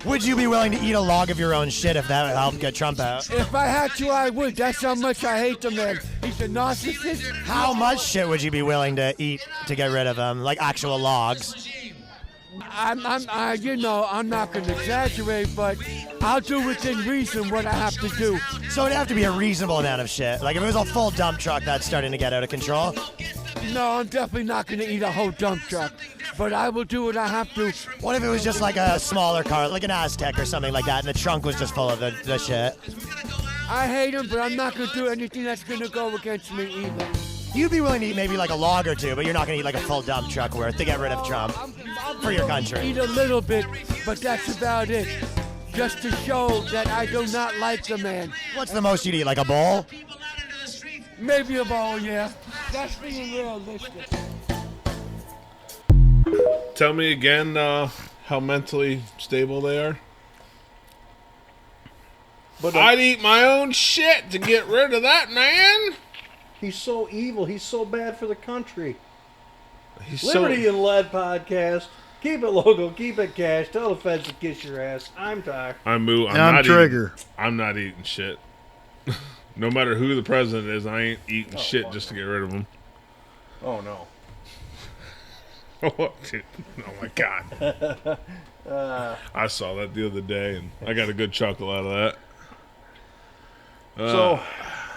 Would you be willing to eat a log of your own shit if that would help get Trump out? If I had to, I would. That's how much I hate the man. He's a narcissist. How much shit would you be willing to eat to get rid of him? Like actual logs? I'm not going to exaggerate, but I'll do within reason what I have to do. So it'd have to be a reasonable amount of shit. Like if it was a full dump truck that's starting to get out of control. No, I'm definitely not going to eat a whole dump truck, but I will do what I have to. What if it was just like a smaller car, like an Aztec or something like that, and the trunk was just full of the shit? I hate him, but I'm not going to do anything that's going to go against me either. You'd be willing to eat maybe like a log or two, but you're not going to eat like a full dump truck worth to get rid of Trump for your country. Eat a little bit, but that's about it. Just to show that I do not like the man. What's the most you'd eat, like a bowl? Maybe a bowl, yeah. That's being realistic. Tell me again how mentally stable they are. But I'd eat my own shit to get rid of that man. he's so evil. He's so bad for the country. He's Liberty and Lead podcast. Keep it local. Keep it cash. Tell the feds to kiss your ass. I'm tired. I'm I'm Trigger. I'm not eating shit. No matter who the president is, I ain't eating shit just to get rid of him. Oh no. Oh, dude. Oh my god. I saw that the other day, and I got a good chuckle out of that. So,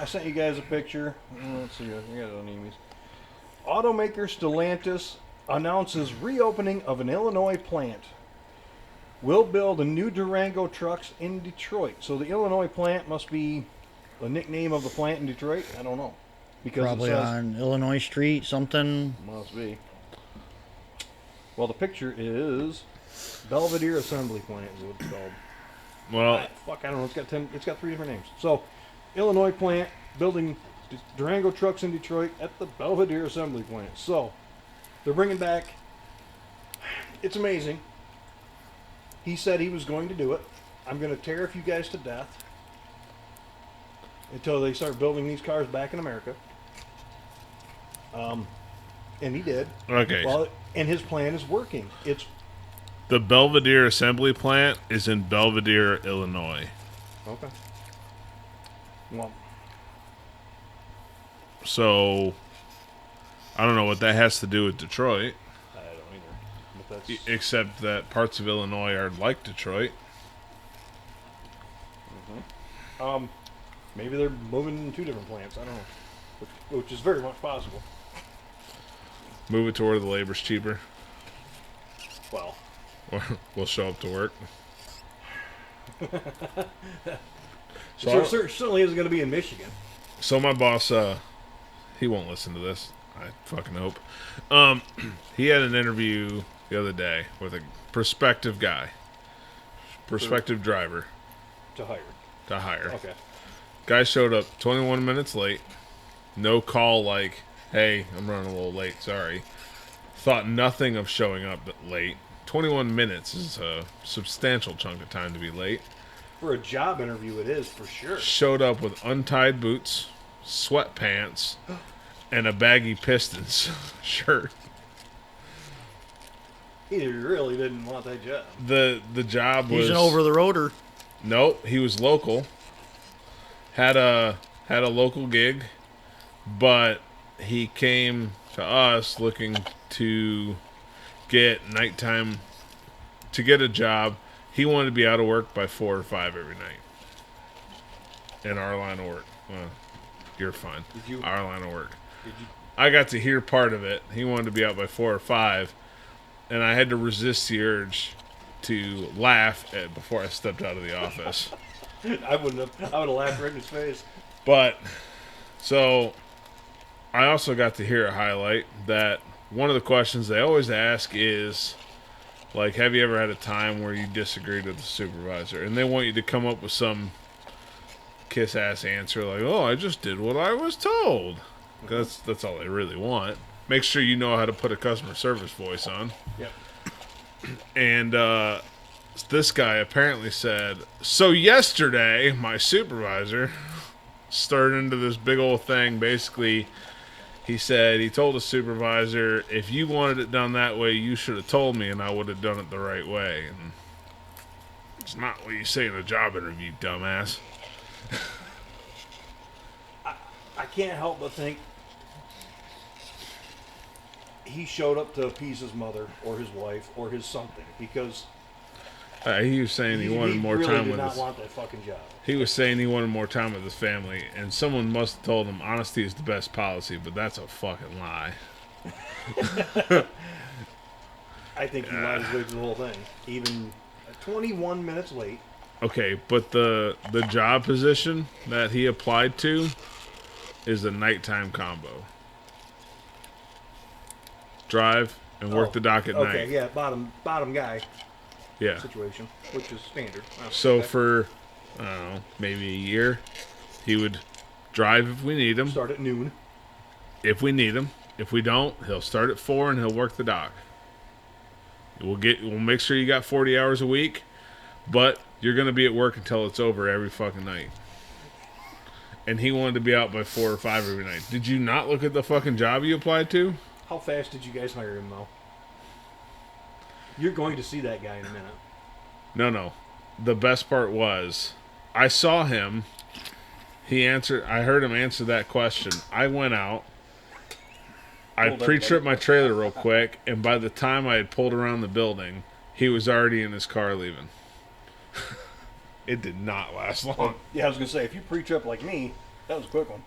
I sent you guys a picture. Let's see. I got it on emails. Automaker Stellantis announces reopening of an Illinois plant. Will build a new Durango trucks in Detroit. So the Illinois plant must be the nickname of the plant in Detroit. I don't know, because Probably it says, on Illinois Street, something. must be. Well, the picture is Belvedere Assembly Plant is what it's called. Well, I don't know. It's got 3 different names. So, Illinois plant building Durango trucks in Detroit at the Belvedere Assembly Plant. So, they're bringing back. It's amazing. He said he was going to do it. I'm going to tear you guys to death until they start building these cars back in America. And he did. okay. Well, and his plan is working. It's The Belvedere Assembly Plant is in Belvedere, Illinois. okay. Well, So, I don't know what that has to do with Detroit, I don't either. But that's except that parts of Illinois are like Detroit. maybe they're moving in 2 different plants. I don't know, which is very much possible. Move it to where the labor's cheaper. Well, Or we'll show up to work. so certainly isn't going to be in Michigan. So my boss, he won't listen to this. I fucking hope. He had an interview the other day with a prospective guy, prospective driver To hire. to hire. Okay. Guy showed up 21 minutes late. No call like, hey, I'm running a little late, sorry. Thought nothing of showing up late. 21 minutes is a substantial chunk of time to be late. For a job interview, it is for sure. Showed up with untied boots, sweatpants, and a baggy Pistons shirt. He really didn't want that job. The job was He's an over-the-roader. Nope, he was local. Had a local gig, but he came to us looking to get nighttime, to get a job. He wanted to be out of work by 4 or 5 every night. In our line of work. Well, you're fine. Our line of work. I got to hear part of it. He wanted to be out by 4 or 5, and I had to resist the urge to laugh before I stepped out of the office. I would have laughed right in his face. But, so, I also got to hear a highlight that one of the questions they always ask is, like, have you ever had a time where you disagreed with the supervisor? And they want you to come up with some kiss-ass answer like, oh, I just did what I was told. That's all they really want. Make sure you know how to put a customer service voice on. Yep. And this guy apparently said, so yesterday, my supervisor started into this big old thing. Basically, he said he told his supervisor, if you wanted it done that way, you should have told me and I would have done it the right way. And It's not what you say in a job interview, dumbass. I can't help but think he showed up to appease his mother or his wife or his something because He was saying he wanted more really time did with not his. want that fucking job. He was saying he wanted more time with his family, and someone must have told him honesty is the best policy, but that's a fucking lie. I think he lied his way through the whole thing. Even 21 minutes late. Okay, but the job position that he applied to is a nighttime combo. Drive and work the dock at night. Okay, yeah, bottom guy Yeah. situation, which is standard. So Okay. for, I don't know, maybe a year, he would drive if we need him. Start at noon. If we need him. If we don't, he'll start at 4 and he'll work the dock. We'll make sure you got 40 hours a week, but you're going to be at work until it's over every fucking night. And he wanted to be out by 4 or 5 every night. Did you not look at the fucking job you applied to? How fast did you guys hire him, though? You're going to see that guy in a minute. No. The best part was, I saw him. I heard him answer that question. I went out. I Hold up, pre-tripped my trailer real quick, and by the time I had pulled around the building, he was already in his car leaving. It did not last long. Yeah, I was going to say, if you pre-trip like me, that was a quick one.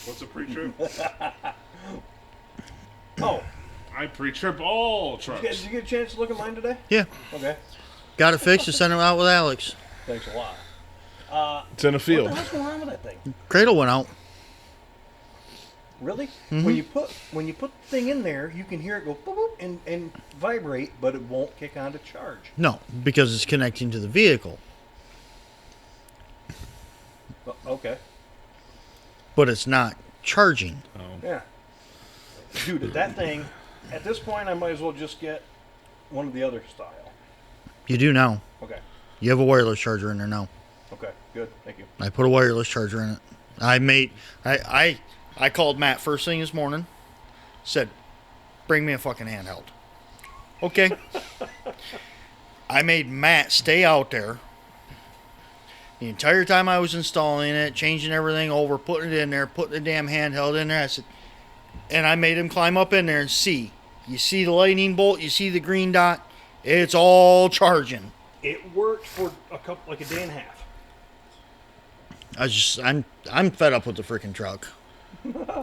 What's a pre-trip? Oh, I pre-trip all trucks. did you get a chance to look at mine today? Yeah. Okay, Got it fixed and sent it out with Alex. thanks a lot. It's in a What field. the hell's going on with that thing? Cradle went out. Really? When you put the thing in there, you can hear it go boop, boop, and vibrate, but it won't kick on to charge. No, because it's connecting to the vehicle. Okay. But it's not charging. Yeah. Dude, that thing, at this point, I might as well just get one of the other style. You do now. Okay. You have a wireless charger in there now. Okay, good. Thank you. I put a wireless charger in it. I called Matt first thing this morning. Said, bring me a fucking handheld. Okay. I made Matt stay out there the entire time I was installing it, changing everything over, putting it in there, putting the damn handheld in there. I said, and I made him climb up in there and see. You see the lightning bolt, you see the green dot, it's all charging. It worked for a day and a half. I'm fed up with the freaking truck.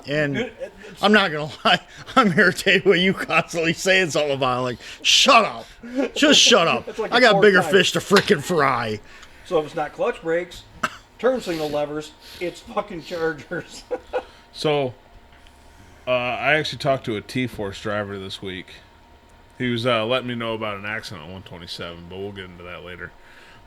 And Good. I'm not gonna lie, I'm irritated with you constantly saying something about it. Like, shut up. Just shut up. That's like I the got fourth bigger time. fish to freaking fry. So if it's not clutch brakes, turn signal levers, it's fucking chargers. So, I actually talked to a T-Force driver this week. He was letting me know about an accident on 127, but we'll get into that later.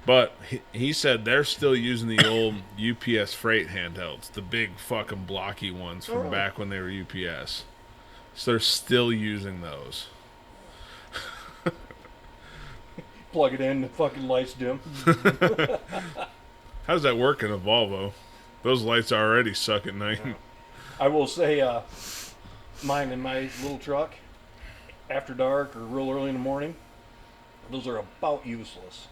But he said they're still using the old UPS freight handhelds, the big fucking blocky ones from back when they were UPS. So they're still using those. Plug it in, the fucking lights dim. How does that work in a Volvo? Those lights already suck at night. I will say, mine in my little truck, after dark or real early in the morning, those are about useless.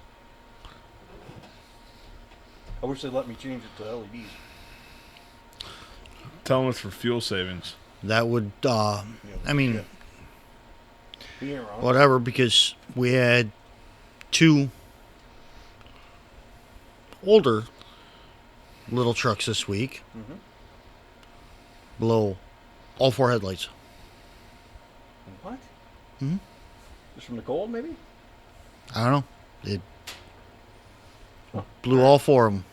I wish they'd let me change it to LEDs. Tell them it's for fuel savings. That would, I mean, You ain't wrong. whatever, because we had 2 older little trucks this week. Blow all 4 headlights. What? Mhm. Just from the cold, maybe? I don't know. It blew all 4 of them.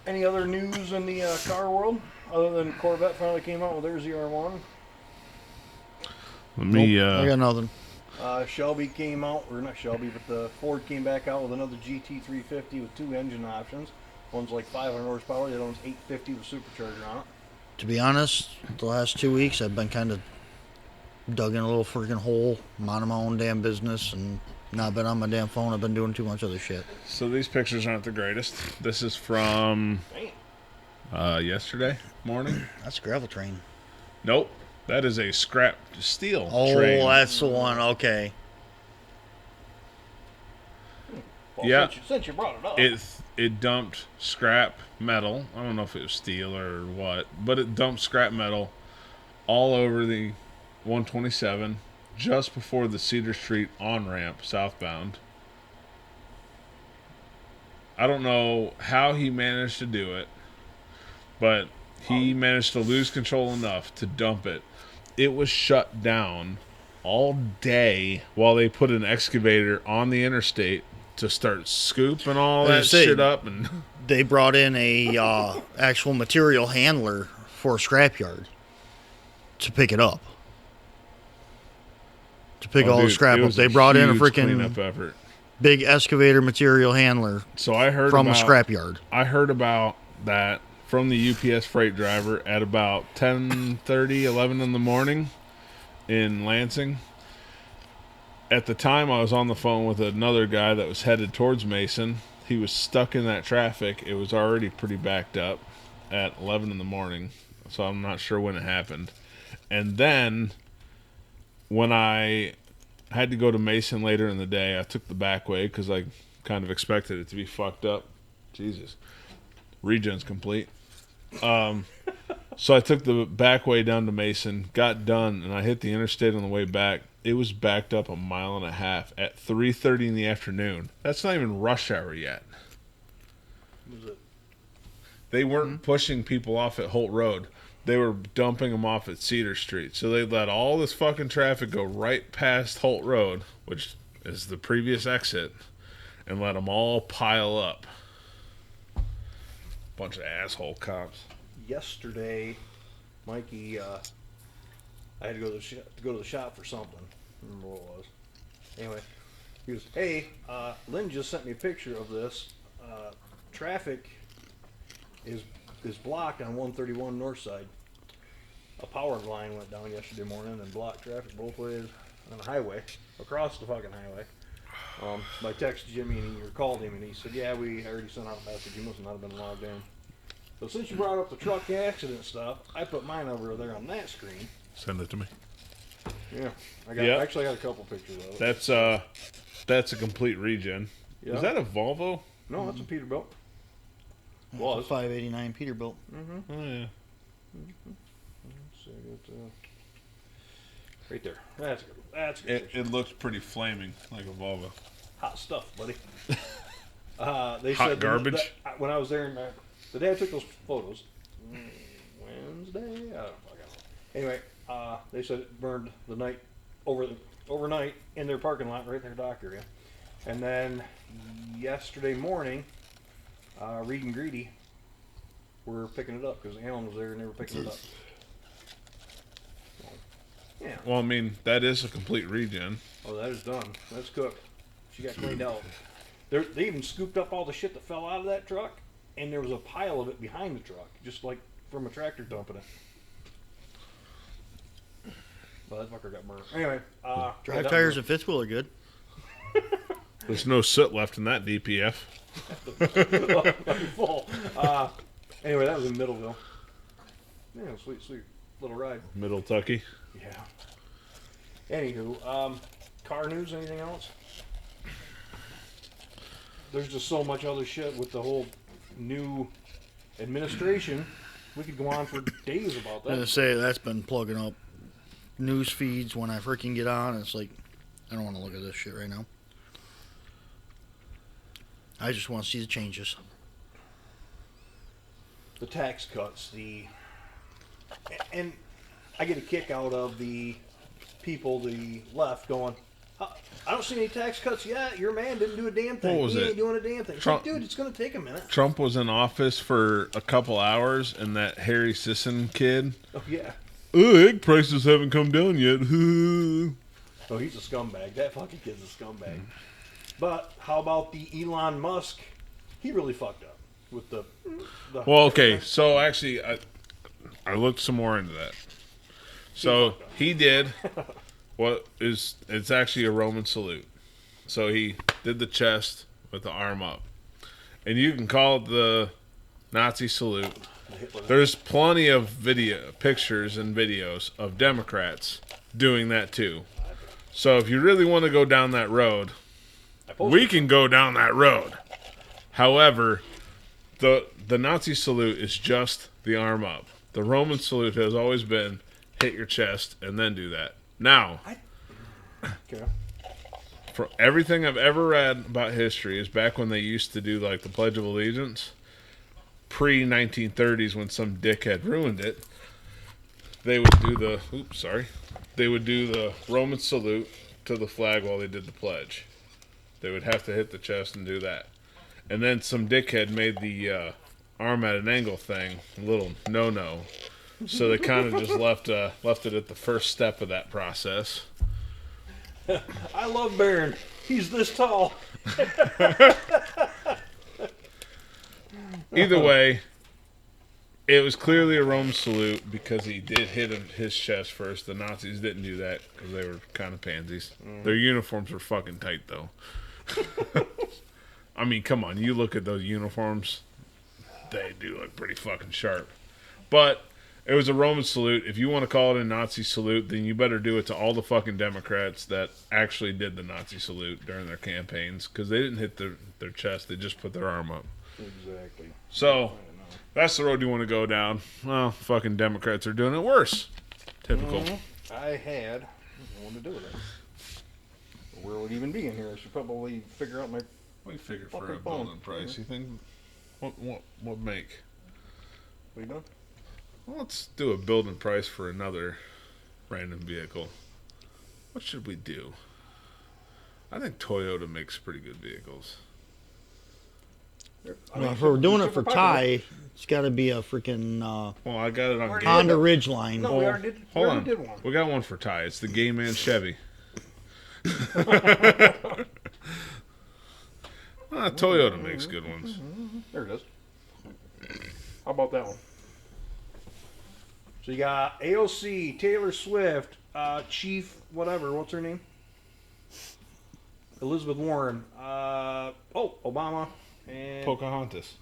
Any other news in the car world other than Corvette finally came out with their ZR1? Let me. I got nothing. Shelby came out, or not Shelby, but the Ford came back out with another GT350 with 2 engine options. One's like 500 horsepower, the other one's 850 with supercharger on it. To be honest, the last 2 weeks I've been kind of dug in a little freaking hole, minding my own damn business, and not been on my damn phone. I've been doing too much other shit. So these pictures aren't the greatest. This is from yesterday morning. That's a gravel train. Nope. That is a scrap steel Oh, train. that's the one. Okay. Well, Yeah. Since you brought it up. It dumped scrap metal. I don't know if it was steel or what, but it dumped scrap metal all over the 127 just before the Cedar Street on-ramp southbound. I don't know how he managed to do it, but he managed to lose control enough to dump it. It was shut down all day while they put an excavator on the interstate to start scooping all that shit up. And they brought in a actual material handler for a scrapyard to pick it up. To pick all the scrap up. They brought in a freaking effort. Big excavator material handler. So I heard from a scrapyard. I heard about that from the UPS freight driver at about 10:30, 11 in the morning in Lansing. At the time, I was on the phone with another guy that was headed towards Mason. He was stuck in that traffic. It was already pretty backed up at 11 in the morning, so I'm not sure when it happened. And then when I had to go to Mason later in the day, I took the back way because I kind of expected it to be fucked up. Jesus. Regen's complete. So I took the back way down to Mason, got done, and I hit the interstate on the way back. It was backed up 1.5 miles at 3:30 in the afternoon. That's not even rush hour yet. They weren't pushing people off at Holt Road. They were dumping them off at Cedar Street. So they let all this fucking traffic go right past Holt Road, which is the previous exit, and let them all pile up. Bunch of asshole cops. Yesterday, Mikey, I had to go to the shop for something. I don't remember what it was. Anyway, he goes, "Hey, Lynn just sent me a picture of this. Traffic is blocked on 131 north side. A power line went down yesterday morning and blocked traffic both ways on the highway, across the fucking highway." I texted Jimmy or called him and he said, "Yeah, we already sent out a message. You must not have been logged in." So since you brought up the truck accident stuff, I put mine over there on that screen. Send it to me. Yeah, actually I got a couple pictures of it. That's a complete regen. Yeah. Is that a Volvo? No, that's a Peterbilt. Was 589 Peterbilt. Oh yeah. So right there. That's good. That's a good picture. It looks pretty flaming like a Volvo. Hot stuff, buddy. They Hot said garbage? when I was there, the day I took those photos, Wednesday. I don't know. Anyway, they said it burned the night overnight in their parking lot right there, dock area, and then yesterday morning, Reed and Greedy were picking it up because Alan was there and they were picking it up. So, yeah. Well, I mean, that is a complete regen. Oh, that is done. That's cooked. She got cleaned out. They even scooped up all the shit that fell out of that truck, and there was a pile of it behind the truck, just like from a tractor dumping it. Well, that fucker got burned. Anyway, Drive tires and fifth wheel are good. There's no soot left in that DPF. full. Anyway, that was in Middleville. Yeah, sweet little ride. Middle Tucky. Yeah. Anywho, car news, anything else? There's just so much other shit with the whole new administration. We could go on for days about I was that. gonna say that's been plugging up news feeds when I freaking get on. It's like I don't want to look at this shit right now. I just want to see the changes. The tax cuts, and I get a kick out of the people, the left, going, "I don't see any tax cuts yet. Your man didn't do a damn thing. What was he it? ain't doing a damn thing." It's Trump- like, dude, it's going to take a minute. Trump was in office for a couple hours, and that Harry Sisson kid. Oh, yeah. Oh, egg prices haven't come down yet. Oh, he's a scumbag. That fucking kid's a scumbag. But how about the Elon Musk? He really fucked up with the Well, okay. So actually, I looked some more into that. So he did it's actually a Roman salute. So he did the chest with the arm up, and you can call it the Nazi salute. There's plenty of pictures and videos of Democrats doing that too. So if you really want to go down that road, We can go down that road. However, the Nazi salute is just the arm up. The Roman salute has always been hit your chest and then do that. Now, Okay. from everything I've ever read about history is back when they used to do like the Pledge of Allegiance, pre-1930s when some dickhead ruined it, they would do the Roman salute to the flag while they did the pledge. They would have to hit the chest and do that. And then some dickhead made the arm at an angle thing a little no-no. So they kind of just left it at the first step of that process. I love Baron. He's this tall. Either way, it was clearly a Roman salute because he did hit his chest first. The Nazis didn't do that because they were kind of pansies. Their uniforms were fucking tight, though. I mean, come on. You look at those uniforms. They do look pretty fucking sharp. But it was a Roman salute. If you want to call it a Nazi salute, then you better do it to all the fucking Democrats that actually did the Nazi salute during their campaigns because they didn't hit their chest. They just put their arm up. Exactly. So, that's the road you want to go down. Well, fucking Democrats are doing it worse. Typical. I had nothing to do with it. Where would it even be in here? I should probably figure out my... What do you figure for Fucking a phone. building price? You think... What make? What are you doing? Well, let's do a building price for another random vehicle. What should we do? I think Toyota makes pretty good vehicles. Well, if we're doing it for Ty, it's got to be a freaking Well, I got it on game. Honda Ridgeline. No, we already did, Hold on. did one. We got one for Ty. It's the Gay Man Chevy. Toyota makes good ones. There it is. How about that one? So you got AOC, Taylor Swift, Chief, whatever, what's her name? Elizabeth Warren, Obama, and... Pocahontas.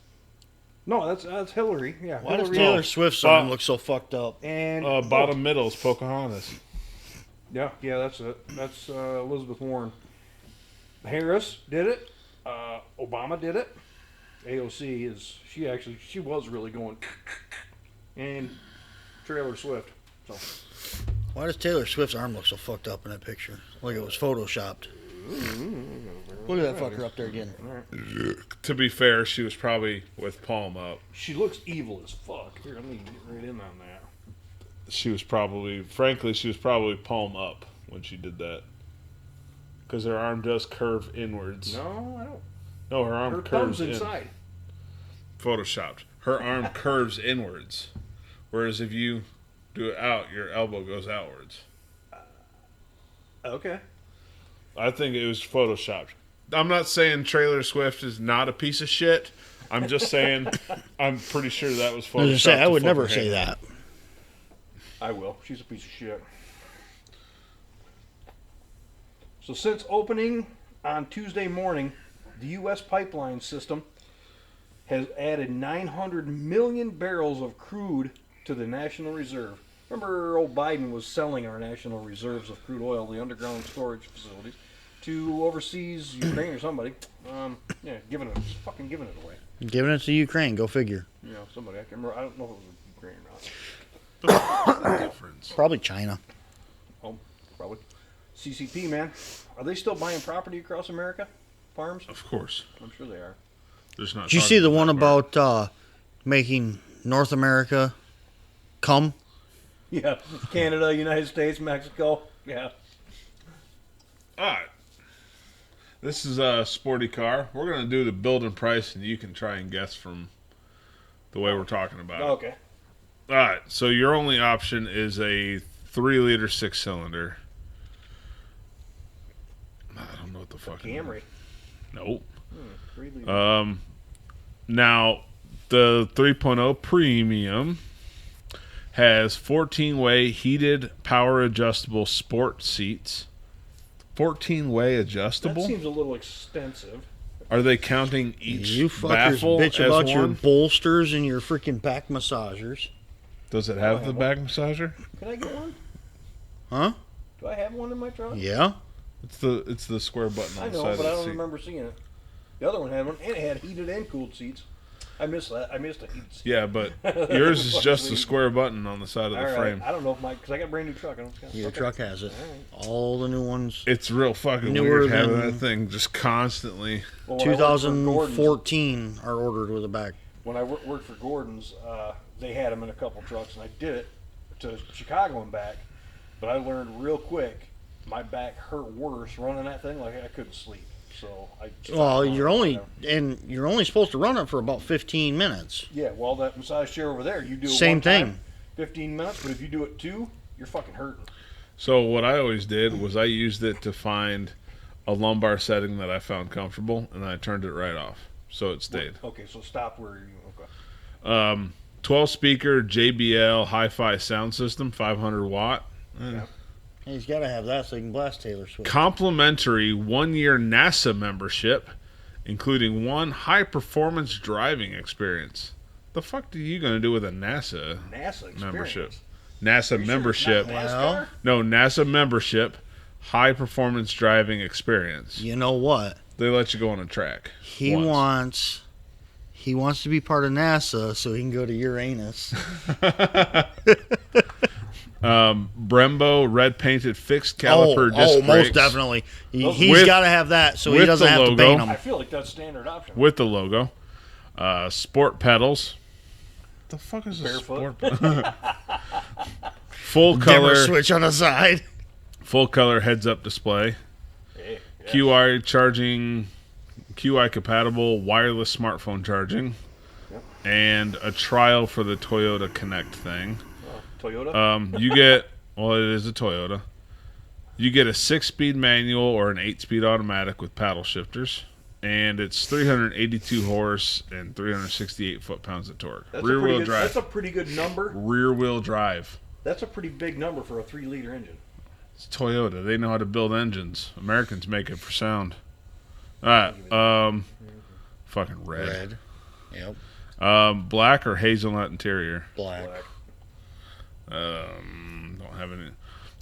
No, that's Hillary, yeah. Why does Hillary. Taylor Swift's arm look so fucked up? And... Bottom middle is Pocahontas. Yeah, that's it. That's Elizabeth Warren. Harris did it. Obama did it. AOC is she was really going, and Taylor Swift. So Why does Taylor Swift's arm look so fucked up in that picture? Like it was photoshopped. Look at that fucker up there again. To be fair, she was probably with palm up. she looks evil as fuck. Here, let me get right in on that. She was probably palm up when she did that. Because her arm does curve inwards. No, I don't. No, her arm Her curves thumb's inside. Photoshopped. Her arm curves inwards. Whereas if you do it out, your elbow goes outwards. Okay. I think it was photoshopped. I'm not saying Taylor Swift is not a piece of shit. I'm just saying I'm pretty sure that was photoshopped. I would to never fuck her say hand. that. I will. She's a piece of shit. So since opening on Tuesday morning, the U.S. pipeline system has added 900 million barrels of crude to the National Reserve. Remember, old Biden was selling our national reserves of crude oil, the underground storage facilities, to overseas Ukraine or somebody. Giving it away. Giving it to Ukraine. Go figure. You know, somebody. I can remember. I don't know if it was Ukraine or not. Difference. Probably China. Oh, probably. CCP, man. Are they still buying property across America? Farms? Of course. I'm sure they are. There's not. Did you see the one about making North America come? Yeah. Canada, United States, Mexico. Yeah. All right. This is a sporty car. We're going to do the building price, and you can try and guess from the way we're talking about it. Okay. All right. So your only option is a 3-liter 6-cylinder. I don't know what the fuck. Camry. Nope. 3 liters. Now, the 3.0 Premium has 14-way heated power adjustable sport seats. 14-way That adjustable? seems a little extensive. Are they counting each You fuckers baffle bitch as about one? your bolsters and your freaking back massagers. Does it have the back massager? Can I get one? Huh? Do I have one in my truck? Yeah. It's the square button on I the know, side but of I the don't seat. remember seeing it. The other one had one, and it had heated and cooled seats. I missed that. I missed a heated seat. Yeah, but yours is just the square button on the side of the All right. frame. I don't know if because I got a brand new truck. I don't. Your Okay. truck has it. All right. All the new ones. It's real fucking Newer weird having than- that thing just constantly. Well, when I worked for Gordon's- 2014 are ordered with a back. When I worked for Gordon's, they had them in a couple trucks, and I did it to Chicago and back. But I learned real quick, my back hurt worse running that thing. Like I couldn't sleep. So I. Well, stopped you're running only it. you're only supposed to run it for about 15 minutes. Yeah, well, that massage chair over there, you do it Same one time, thing. 15 minutes. But if you do it 2, you're fucking hurting. So what I always did was I used it to find a lumbar setting that I found comfortable, and I turned it right off, so it stayed. Okay, so stop where you. Okay. 12 speaker JBL hi-fi sound system, 500 watt. Yeah. He's got to have that so he can blast Taylor Swift. Complimentary 1-year NASA membership, including 1 high-performance driving experience. The fuck are you going to do with a NASA NASA experience. membership? NASA You sure it's membership. not Well- NASCAR? No, NASA membership, high-performance driving experience. You know what? They let you go on a track. He once. wants to be part of NASA so he can go to Uranus. Brembo red painted fixed caliper disc most brakes definitely. Those- He's With- got to have that so he with doesn't the have to logo. paint I them. feel like that's standard option. with the logo. Sport pedals. The fuck is a Barefoot. sport? Full Dimmer color, switch on the side. full color heads up display. Hey, yeah. QI charging, QI compatible wireless smartphone charging, Yep. and a trial for the Toyota Connect thing. Toyota. You get, well, it is a Toyota. You get a 6-speed manual or an 8-speed automatic with paddle shifters, and it's 382 horse and 368 foot-pounds of torque. That's Rear a pretty wheel good, drive. That's a pretty good number. Rear wheel drive. That's a pretty big number for a 3-liter engine. It's Toyota. They know how to build engines. Americans make it for sound. All right. Fucking red. Yep. Black or hazelnut interior. Black. Black. Don't have any.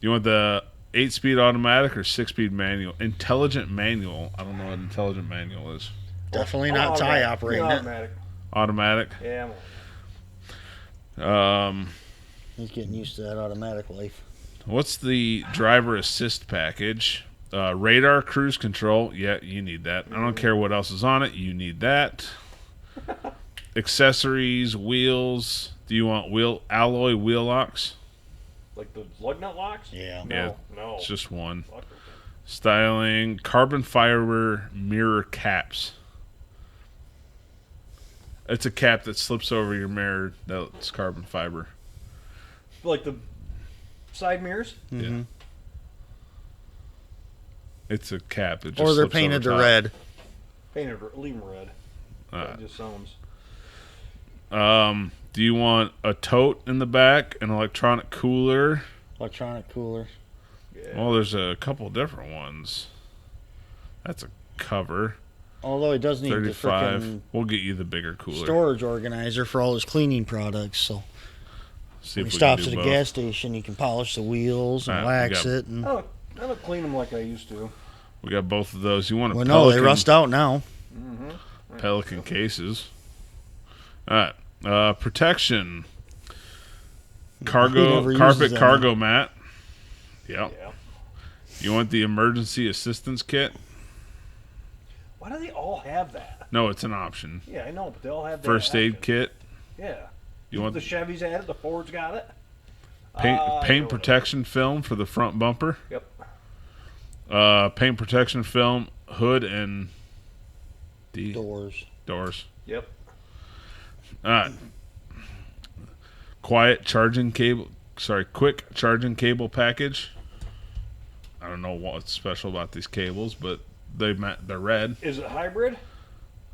You want the 8-speed automatic or 6-speed manual? Intelligent manual. I don't know what intelligent manual is. Definitely not tie Automatic. operating Yeah, it. automatic. Automatic. Yeah. I'm He's getting used to that automatic life. What's the driver assist package? Radar, cruise control. Yeah, you need that. I don't care what else is on it. You need that. Accessories, wheels. Do you want alloy wheel locks? like the lug nut locks? Yeah. No, Yeah. no. It's just one. Fuck okay. Styling, carbon fiber mirror caps. It's a cap that slips over your mirror. That's carbon fiber. Like the side mirrors? Yeah. It's a cap. It just Or they're slips painted to over top. red. Painted, leave them red. That just sounds. Do you want a tote in the back, an electronic cooler? Electronic cooler. Yeah. Well, there's a couple different ones. That's a cover. Although he does need the 35. freaking We'll get you the bigger cooler. storage organizer for all his cleaning products. So See when if he we stops can at do a both. gas station, he can polish the wheels and Alright, we wax got- it. And I don't clean them like I used to. We got both of those. You want a well, no, they Pelican, rust out now. Pelican cases. All right. Protection. He Cargo never uses carpet them. cargo mat. Yep. Yeah. You want the emergency assistance kit? Why do they all have that? No, it's an option. Yeah, I know, but they all have that. First aid option. kit. Yeah. You want the Chevys at it? The Fords got it. paint I paint know. protection film for the front bumper. Yep. Paint protection film, hood and Doors. doors. Yep. All right. Quick charging cable package. I don't know what's special about these cables, but they're red. Is it hybrid?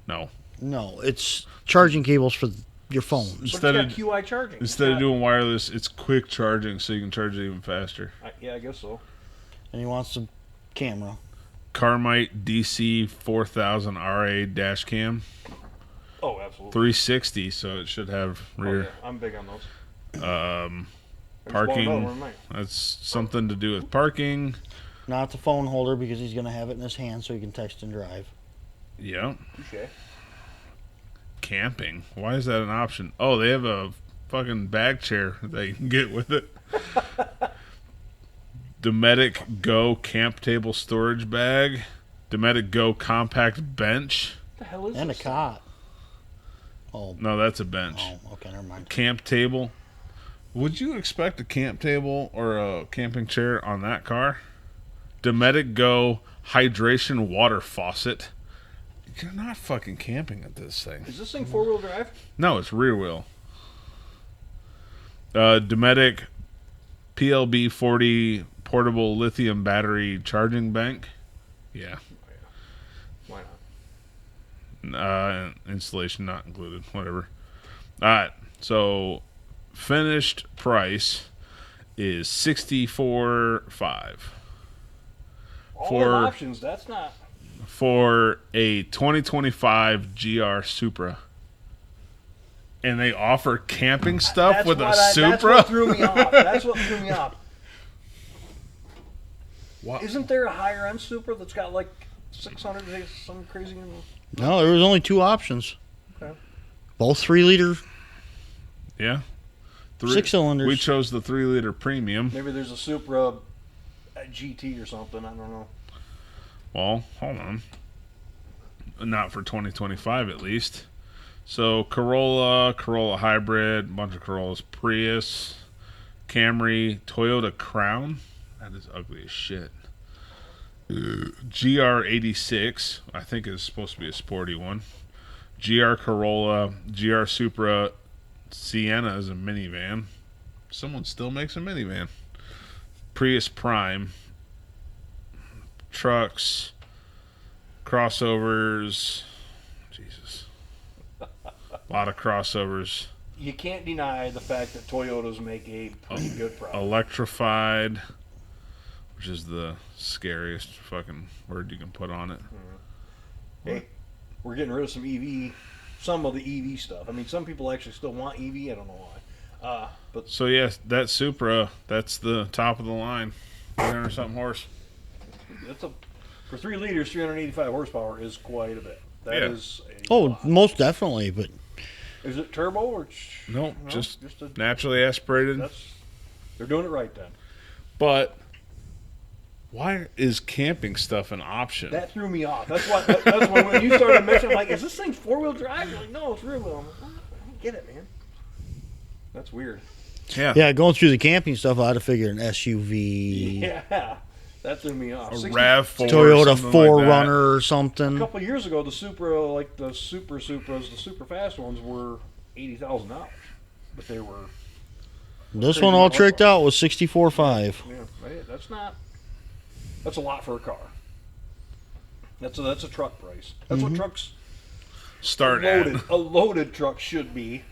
No. No, it's charging cables for your phones. Instead but of it's got QI charging. instead It's of got- doing wireless, it's quick charging, so you can charge it even faster. Yeah, I guess so. And he wants the camera. Carmite DC 4000 RA dash cam, Oh, absolutely. 360, so it should have Oh, rear. yeah, I'm big on those. I just bought Parking. another one tonight. That's something to do with parking. Not the phone holder because he's going to have it in his hand so he can text and drive. Yeah. Touche. Camping. Why is that an option? Oh, they have a fucking bag chair that you can get with it. Dometic Go camp table storage bag. Dometic Go compact bench. What the hell is And a this? cot. Oh, No, that's a bench. oh, okay, never mind. Camp table. Would you expect a camp table or a camping chair on that car? Dometic Go hydration water faucet. You're not fucking camping at this thing. Is this thing 4-wheel drive? No, it's rear wheel. Dometic PLB 40 portable lithium battery charging bank. Yeah. Why not? Installation not included. Whatever. Alright. So finished price is $64,500 All For- them options, that's not. for a 2025 GR Supra. And they offer camping stuff That's with a what That's Supra? what threw me off. That's what threw me off. What? Isn't there a higher end Supra that's got like 600, some crazy? No, there was only 2 options. Okay. Both 3-liter. Yeah. 6 cylinders. We chose the 3-liter premium. Maybe there's a Supra GT or something. I don't know. Well, hold on. Not for 2025 at least. So Corolla Hybrid, bunch of Corollas, Prius, Camry, Toyota Crown. That is ugly as shit. GR86, I think is supposed to be a sporty one. GR Corolla, GR Supra, Sienna is a minivan. Someone still makes a minivan. Prius Prime, trucks, crossovers. Jesus. A lot of crossovers. You can't deny the fact that Toyotas make a pretty good product. Electrified, which is the scariest fucking word you can put on it. Hey, we're getting rid of some of the EV stuff. I mean, some people actually still want EV. I don't know why. But So yes, that Supra, that's the top of the line. 300 something horse. that's for 3 liters, 385 horsepower is quite a bit. That Yeah. is. Oh, lot. most definitely, but Is it turbo or? Nope, no, just a, naturally aspirated. They're doing it right then. But why is camping stuff an option? That threw me off. That's why. That's when you started mentioning, I'm like, is this thing 4-wheel drive? You're like, no, it's rear wheel. I'm like, I don't get it, man. That's weird. yeah, going through the camping stuff, I'd have figured an SUV, Yeah, that threw me off. A 60 RAV4, Toyota something like 4Runner or A something. couple of years ago, the Supra, like the Supras, the super fast ones, were $80,000, but they were. This one all tricked out was 64.5. Yeah, right, that's a lot for a car. That's a truck price. That's what trucks that. Start at. a loaded truck should be.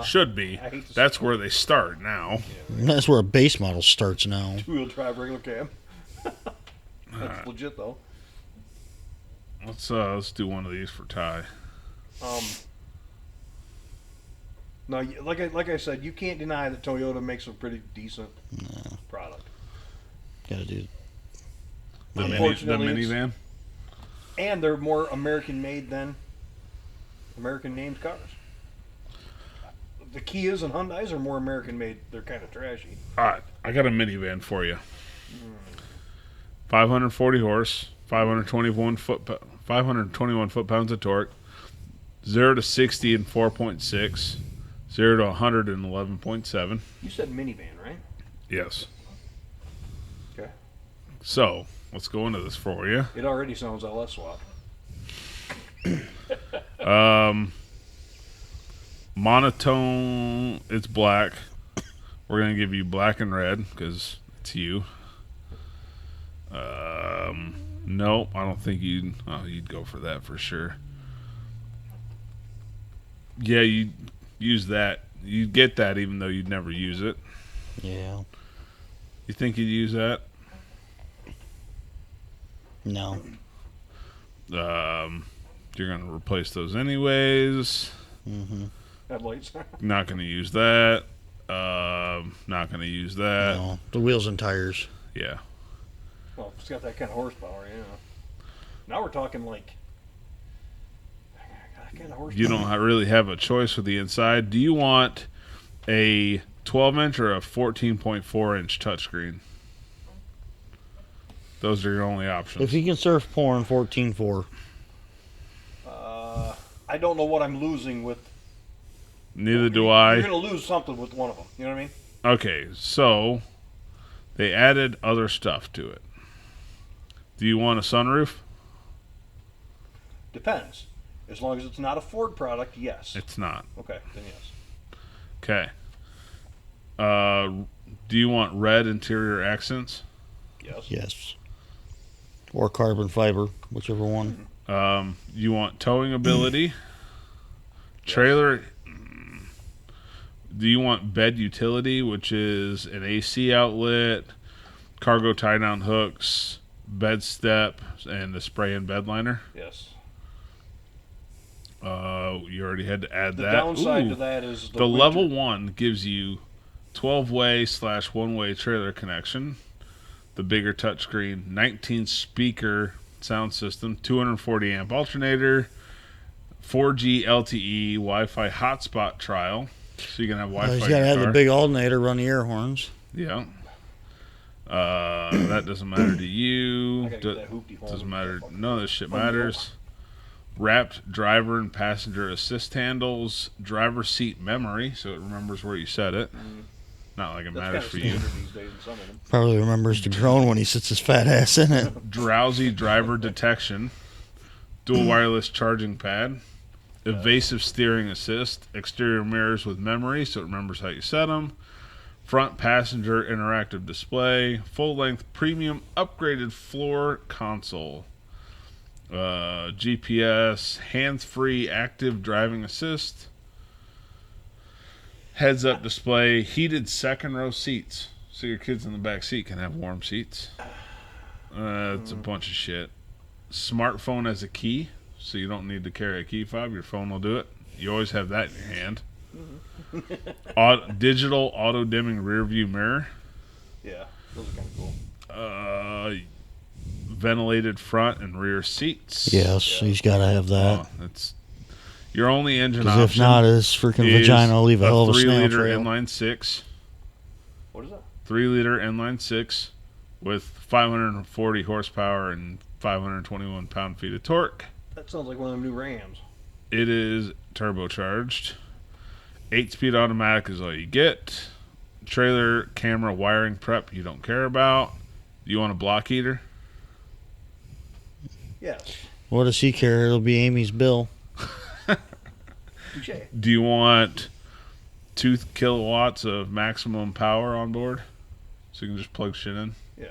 Should be. I hate to That's where they start now. That's where a base model starts now. 2-wheel drive regular cab. That's legit though. Let's do one of these for Ty. No, like I said, you can't deny that Toyota makes a pretty decent product. Gotta do. The Unfortunately, minivan. And they're more American made than American named cars. The Kias and Hyundais are more American made. They're kind of trashy. All right, I got a minivan for you. 540 horse, 521 foot-pounds of torque, 0 to 60 in 4.6, 0 to 100 in 11.7. You said minivan, right? Yes. Okay. So let's go into this for you. It already sounds LS swap. Monotone, it's black. We're gonna give you black and red because it's you. Nope, I don't think you'd go for that for sure. Yeah, you'd use that. You'd get that even though you'd never use it. Yeah. You think you'd use that? No. You're gonna replace those anyways. Mm-hmm. Headlights. Not gonna use that. Not gonna use that. No. The wheels and tires. Yeah. Well, it's got that kind of horsepower, you know. Now we're talking like that kind of horsepower. You don't really have a choice with the inside. Do you want a 12-inch or a 14.4-inch touchscreen? Those are your only options. If you can surf porn, 14.4. I don't know what I'm losing with. Neither do I. You're going to lose something with one of them. You know what I mean? Okay, so they added other stuff to it. Do you want a sunroof? Depends. As long as it's not a Ford product, yes. It's not. Okay, then yes. Okay. Do you want red interior accents? Yes. Yes. Or carbon fiber, whichever one. You want towing ability? Trailer. Do you want bed utility, which is an AC outlet, cargo tie-down hooks, bed step, and a spray-in bed liner? Yes. You already had to add The that. downside Ooh. to that is The level 1 gives you 12-way/1-way trailer connection, the bigger touchscreen, 19-speaker sound system, 240 amp alternator, 4G LTE Wi-Fi hotspot trial, so you can have Wi-Fi. He's in got to your have the car. big alternator, run the air horns. Yeah. That doesn't matter to you. I gotta get that hoopty horn. Doesn't matter. None of this shit matters. Wrapped driver and passenger assist handles, driver seat memory, so it remembers where you set it. Not like it matters for you. These days in some of them. Probably remembers to groan when he sits his fat ass in it. Drowsy driver detection, dual wireless charging pad, evasive steering assist, exterior mirrors with memory, so it remembers how you set them, front passenger interactive display, full-length premium upgraded floor console, GPS, hands-free active driving assist, heads-up display, heated second-row seats, so your kids in the back seat can have warm seats. It's a bunch of shit. Smartphone as a key, so you don't need to carry a key fob. Your phone will do it. You always have that in your hand. Digital auto-dimming rear-view mirror. Yeah, those are kind of cool. Ventilated front and rear seats. Yes, he's got to have that. That's your only engine Because option. if not, his freaking is vagina will leave a hell of a snail 3-liter trail. inline 6. What is that? 3-liter inline 6 with 540 horsepower and 521 pound-feet of torque. That sounds like one of them new Rams. It is turbocharged. 8-speed automatic is all you get. Trailer camera wiring prep you don't care about. Do you want a block heater? Yes. What does he care? It'll be Amy's bill. Touche. Do you want 2 kilowatts of maximum power on board? So you can just plug shit in? Yeah.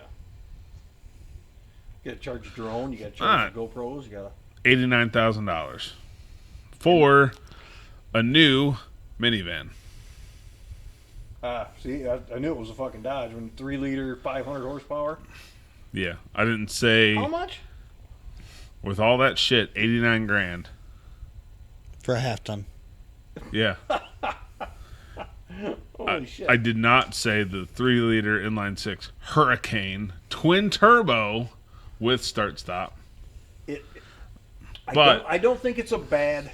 You gotta charge your drone, you gotta charge your GoPros, you gotta... $89,000 for a new minivan. See, I knew it was a fucking Dodge. When 3-liter, 500 horsepower. Yeah, I didn't say How much? with all that shit, 89 grand. For a half ton. Yeah. Holy shit. I did not say the 3-liter inline 6 Hurricane twin turbo with start stop. I don't think it's a bad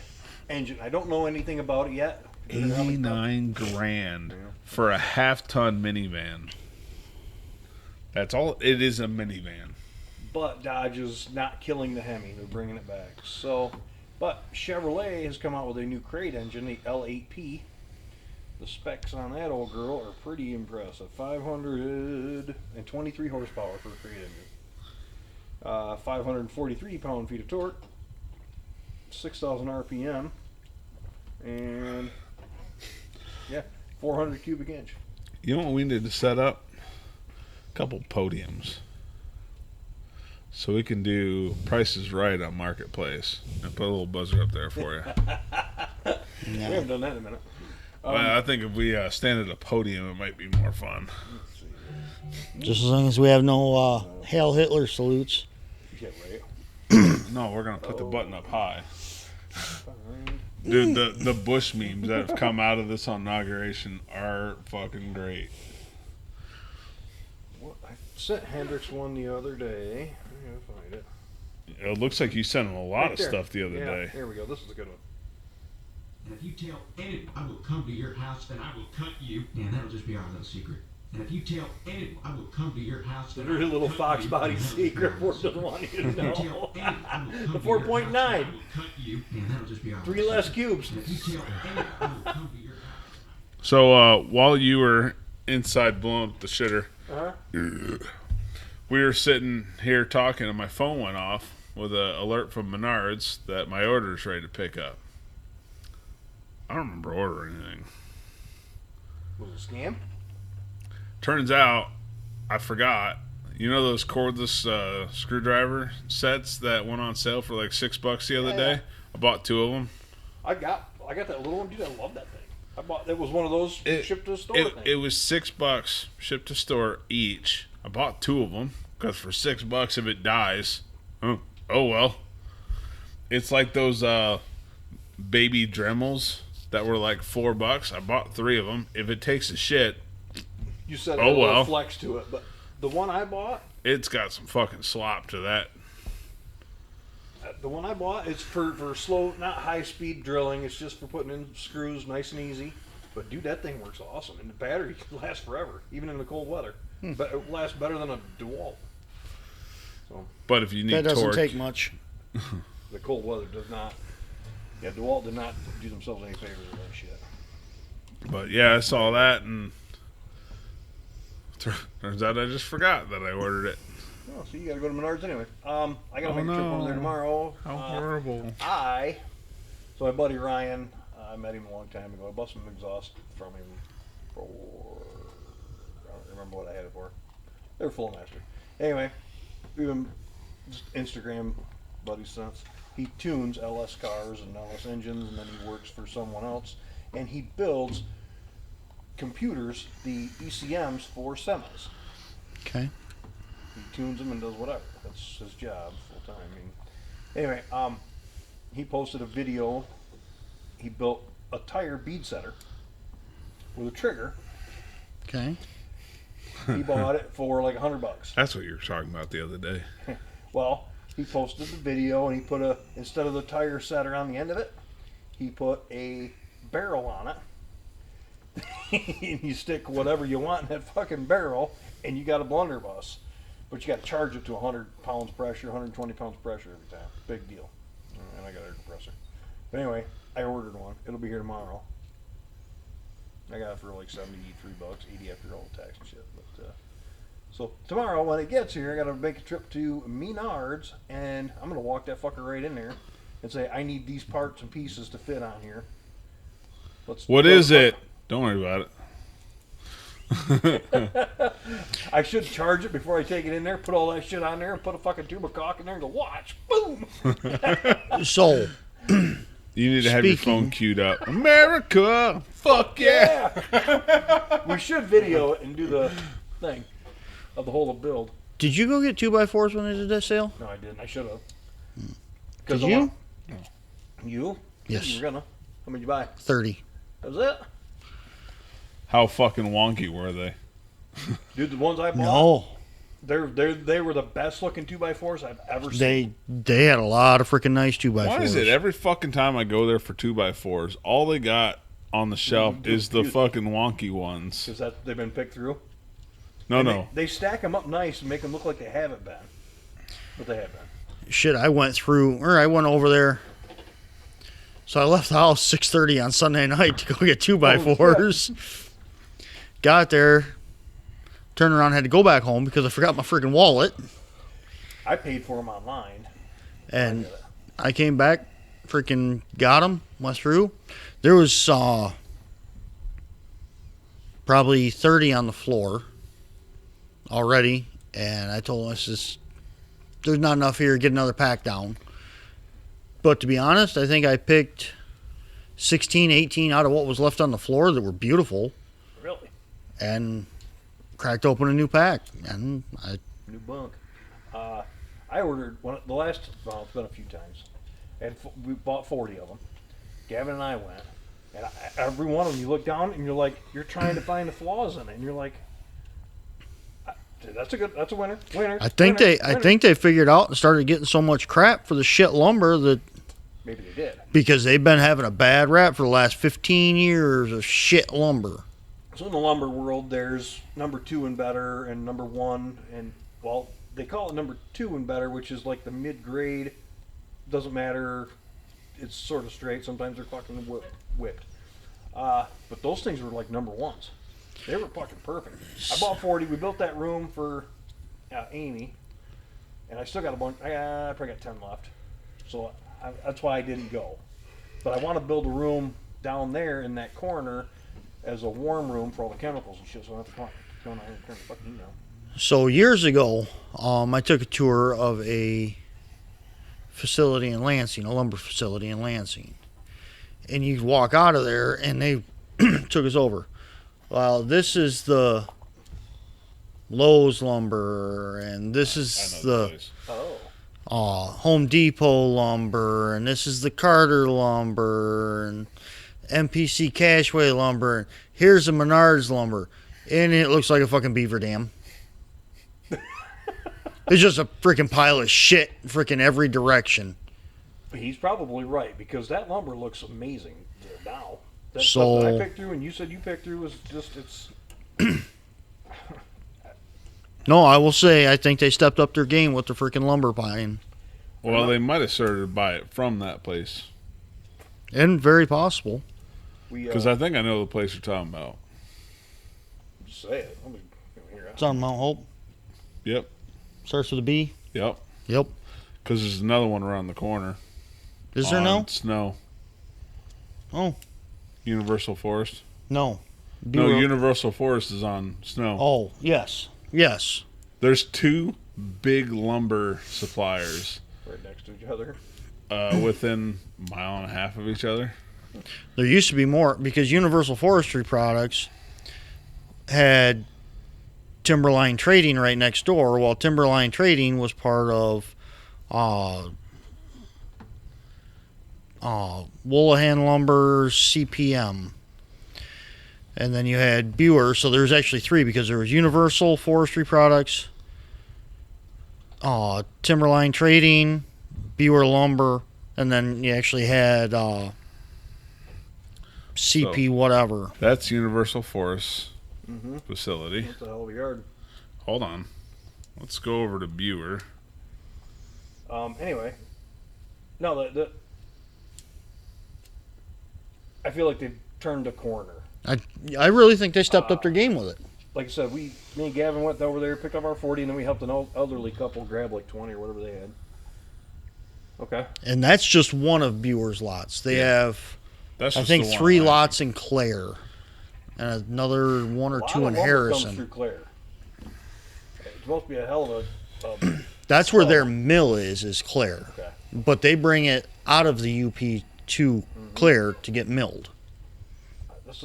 engine. I don't know anything about it yet. 89 grand for a half-ton minivan. That's all. It is a minivan. But Dodge is not killing the Hemi. They're bringing it back. So, but Chevrolet has come out with a new crate engine, the L8P. The specs on that old girl are pretty impressive. 523 horsepower for a crate engine. 543 pound-feet of torque. 6,000 RPM. And, yeah, 400 cubic inch. You know what we need to set up? A couple podiums. So we can do Price is Right on Marketplace and put a little buzzer up there for you. We haven't done that in a minute. Well, I think if we stand at a podium, it might be more fun. Just as long as we have no Hail Hitler salutes. Yeah, right. No, we're going to put the button up high. Dude, the Bush memes that have come out of this inauguration are fucking great. What? sent Hendrix one the other day. I'm going to find it. It looks like you sent him a lot Right of there. stuff the other day. Here we go. This is a good one. And if you tell anyone I will come to your house and I will cut you, and that'll just be our little secret. And if you tell anyone I will come to your house and There's I a will little cut fox you, body and that'll just be secret our Ford little doesn't want you to secret. And if you know. tell anyone I will come The to your 4.9. house and I will cut you, and that'll just be our 3 little less secret. cubes. And if you tell anyone I will come to your house. So while you were inside blowing up the shitter, Uh-huh. we were sitting here talking, and my phone went off with an alert from Menards that my order is ready to pick up. I don't remember ordering anything. Was it a scam? Turns out, I forgot. You know those cordless screwdriver sets that went on sale for like $6 the other Yeah. day? I bought 2 of them. I got that little one. Dude, I love that thing. I bought. It was one of those shipped to the store things. It was $6 shipped to store each. I bought 2 of them because for $6 if it dies, oh well. It's like those baby Dremels that were like $4. I bought 3 of them. If it takes a shit, You said Oh, a little well. flex to it, but the one I bought, it's got some fucking slop to that. it's for slow, not high speed drilling. It's just for putting in screws, nice and easy. But dude, that thing works awesome, and the battery lasts forever, even in the cold weather. But it lasts better than a DeWalt. So But if you need That doesn't torque, take much. the cold weather does not. Yeah, DeWalt did not do themselves any favors with that shit. but yeah, I saw that and turns out I just forgot that I ordered it. Oh, so you got to go to Menards anyway. I got to make a trip no. over there tomorrow. How horrible. So my buddy Ryan, I met him a long time ago. I bought some exhaust from him for, I don't remember what I had it for. They were full master. Anyway, we've been just Instagram buddies since. He tunes LS cars and LS engines, and then he works for someone else, and he builds computers, the ECMs for semis. Okay. He tunes them and does whatever. That's his job full time. I mean, anyway, he posted a video. He built a tire bead setter with a trigger. Okay. He bought it for like $100. That's what you were talking about the other day. Well, he posted the video and he put instead of the tire setter on the end of it, he put a barrel on it. And you stick whatever you want in that fucking barrel, and you got a blunderbuss. But you got to charge it to 100 pounds pressure, 120 pounds pressure every time. Big deal. And I got a compressor. But anyway, I ordered one. It'll be here tomorrow. I got it for like $73, 80 after all the tax and shit. But so tomorrow when it gets here, I got to make a trip to Menards, and I'm gonna walk that fucker right in there and say, I need these parts and pieces to fit on here. What is it? Don't worry about it. I should charge it before I take it in there, put all that shit on there, and put a fucking tube of caulk in there and go, watch, boom. So, You need to have your phone Speaking- queued up. America! Fuck yeah! We should video it and do the thing of the whole build. did you go get 2x4s when they did that sale? No, I didn't. I should have. Did you? You? Yes. You were gonna. How many did you buy? 30. That was it? How fucking wonky were they? Dude, the ones I bought, No. they were the best looking 2x4s I've ever seen. They had a lot of freaking nice 2x4s. Why is it every fucking time I go there for 2x4s, all they got on the shelf is the fucking wonky ones? Because they've been picked through. No, And no. They stack them up nice and make them look like they haven't been. But they have been. Shit, I went over there. So I left the house 6:30 on Sunday night to go get 2x4s. Got there, turned around, had to go back home because I forgot my freaking wallet. I paid for them online. And I came back, freaking got them, went through. There was probably 30 on the floor already. And I told him, there's not enough here, get another pack down. But to be honest, I think I picked 16, 18 out of what was left on the floor that were beautiful. Really? And cracked open a new pack. And New bunk. I ordered one. The last, well, it's been a few times. And we bought 40 of them. Gavin and I went. And every one of them, you look down and you're like, you're trying to find the flaws in it. And you're like, That's a winner. Winner. I think they figured out and started getting so much crap for the shit lumber that Maybe they did. because they've been having a bad rap for the last 15 years of shit lumber. So in the lumber world, there's number 2 and better, and number 1, and well, they call it number 2 and better, which is like the mid-grade. Doesn't matter. It's sort of straight. Sometimes they're fucking whipped. But those things were like number 1s. They were fucking perfect. I bought 40. We built that room for Amy, and I still got a bunch. I probably got 10 left. So that's why I didn't go. But I want to build a room down there in that corner as a warm room for all the chemicals and shit. So I don't have to come out here and turn the fucking heat on. So years ago, I took a tour of a facility in Lansing, a lumber facility in Lansing. And you walk out of there, and they took us over. Well, this is the Lowe's lumber, and this is the Home Depot lumber, and this is the Carter lumber, and MPC Cashway lumber, and here's the Menards lumber. And it looks like a fucking beaver dam. It's just a freaking pile of shit, freaking every direction. He's probably right, because that lumber looks amazing now. That So- stuff that I picked through and you said you picked through was just, it's... No, I will say, I think they stepped up their game with the freaking lumber buying. Well, they might have started to buy it from that place. And very possible. Because I think I know the place you're talking about. Say it. Let me hear It's on Mount Hope. Yep. Starts with a B. Yep. Yep. Because there's another one around the corner. Is there on no? Snow. Oh, Universal Forest. no. No, Universal Forest is on Snow. Oh, yes. Yes. There's 2 big lumber suppliers right next to each other. within a mile and a half of each other. There used to be more because Universal Forestry Products had Timberline Trading right next door, while Timberline Trading was part of Woolahan Lumber, CPM. And then you had Buer, so there's actually 3 because there was Universal Forestry Products, Timberline Trading, Buer Lumber, and then you actually had CP whatever. That's Universal Forest facility. That's a hell of a yard. Hold on. Let's go over to Buer. Anyway, no, I feel like they've turned a corner. I really think they stepped up their game with it. Like I said, me and Gavin went over there, picked up our 40, and then we helped an elderly couple grab like 20 or whatever they had. Okay. And that's just one of Buer's lots. They have, That's I just think, the one 3 I'm lots in Clare, and another 1 or 2 in A lot of lumber comes Harrison. through Clare. It's supposed to be a hell of a. That's where their mill is Clare. Okay. But they bring it out of the UP to Clare to get milled.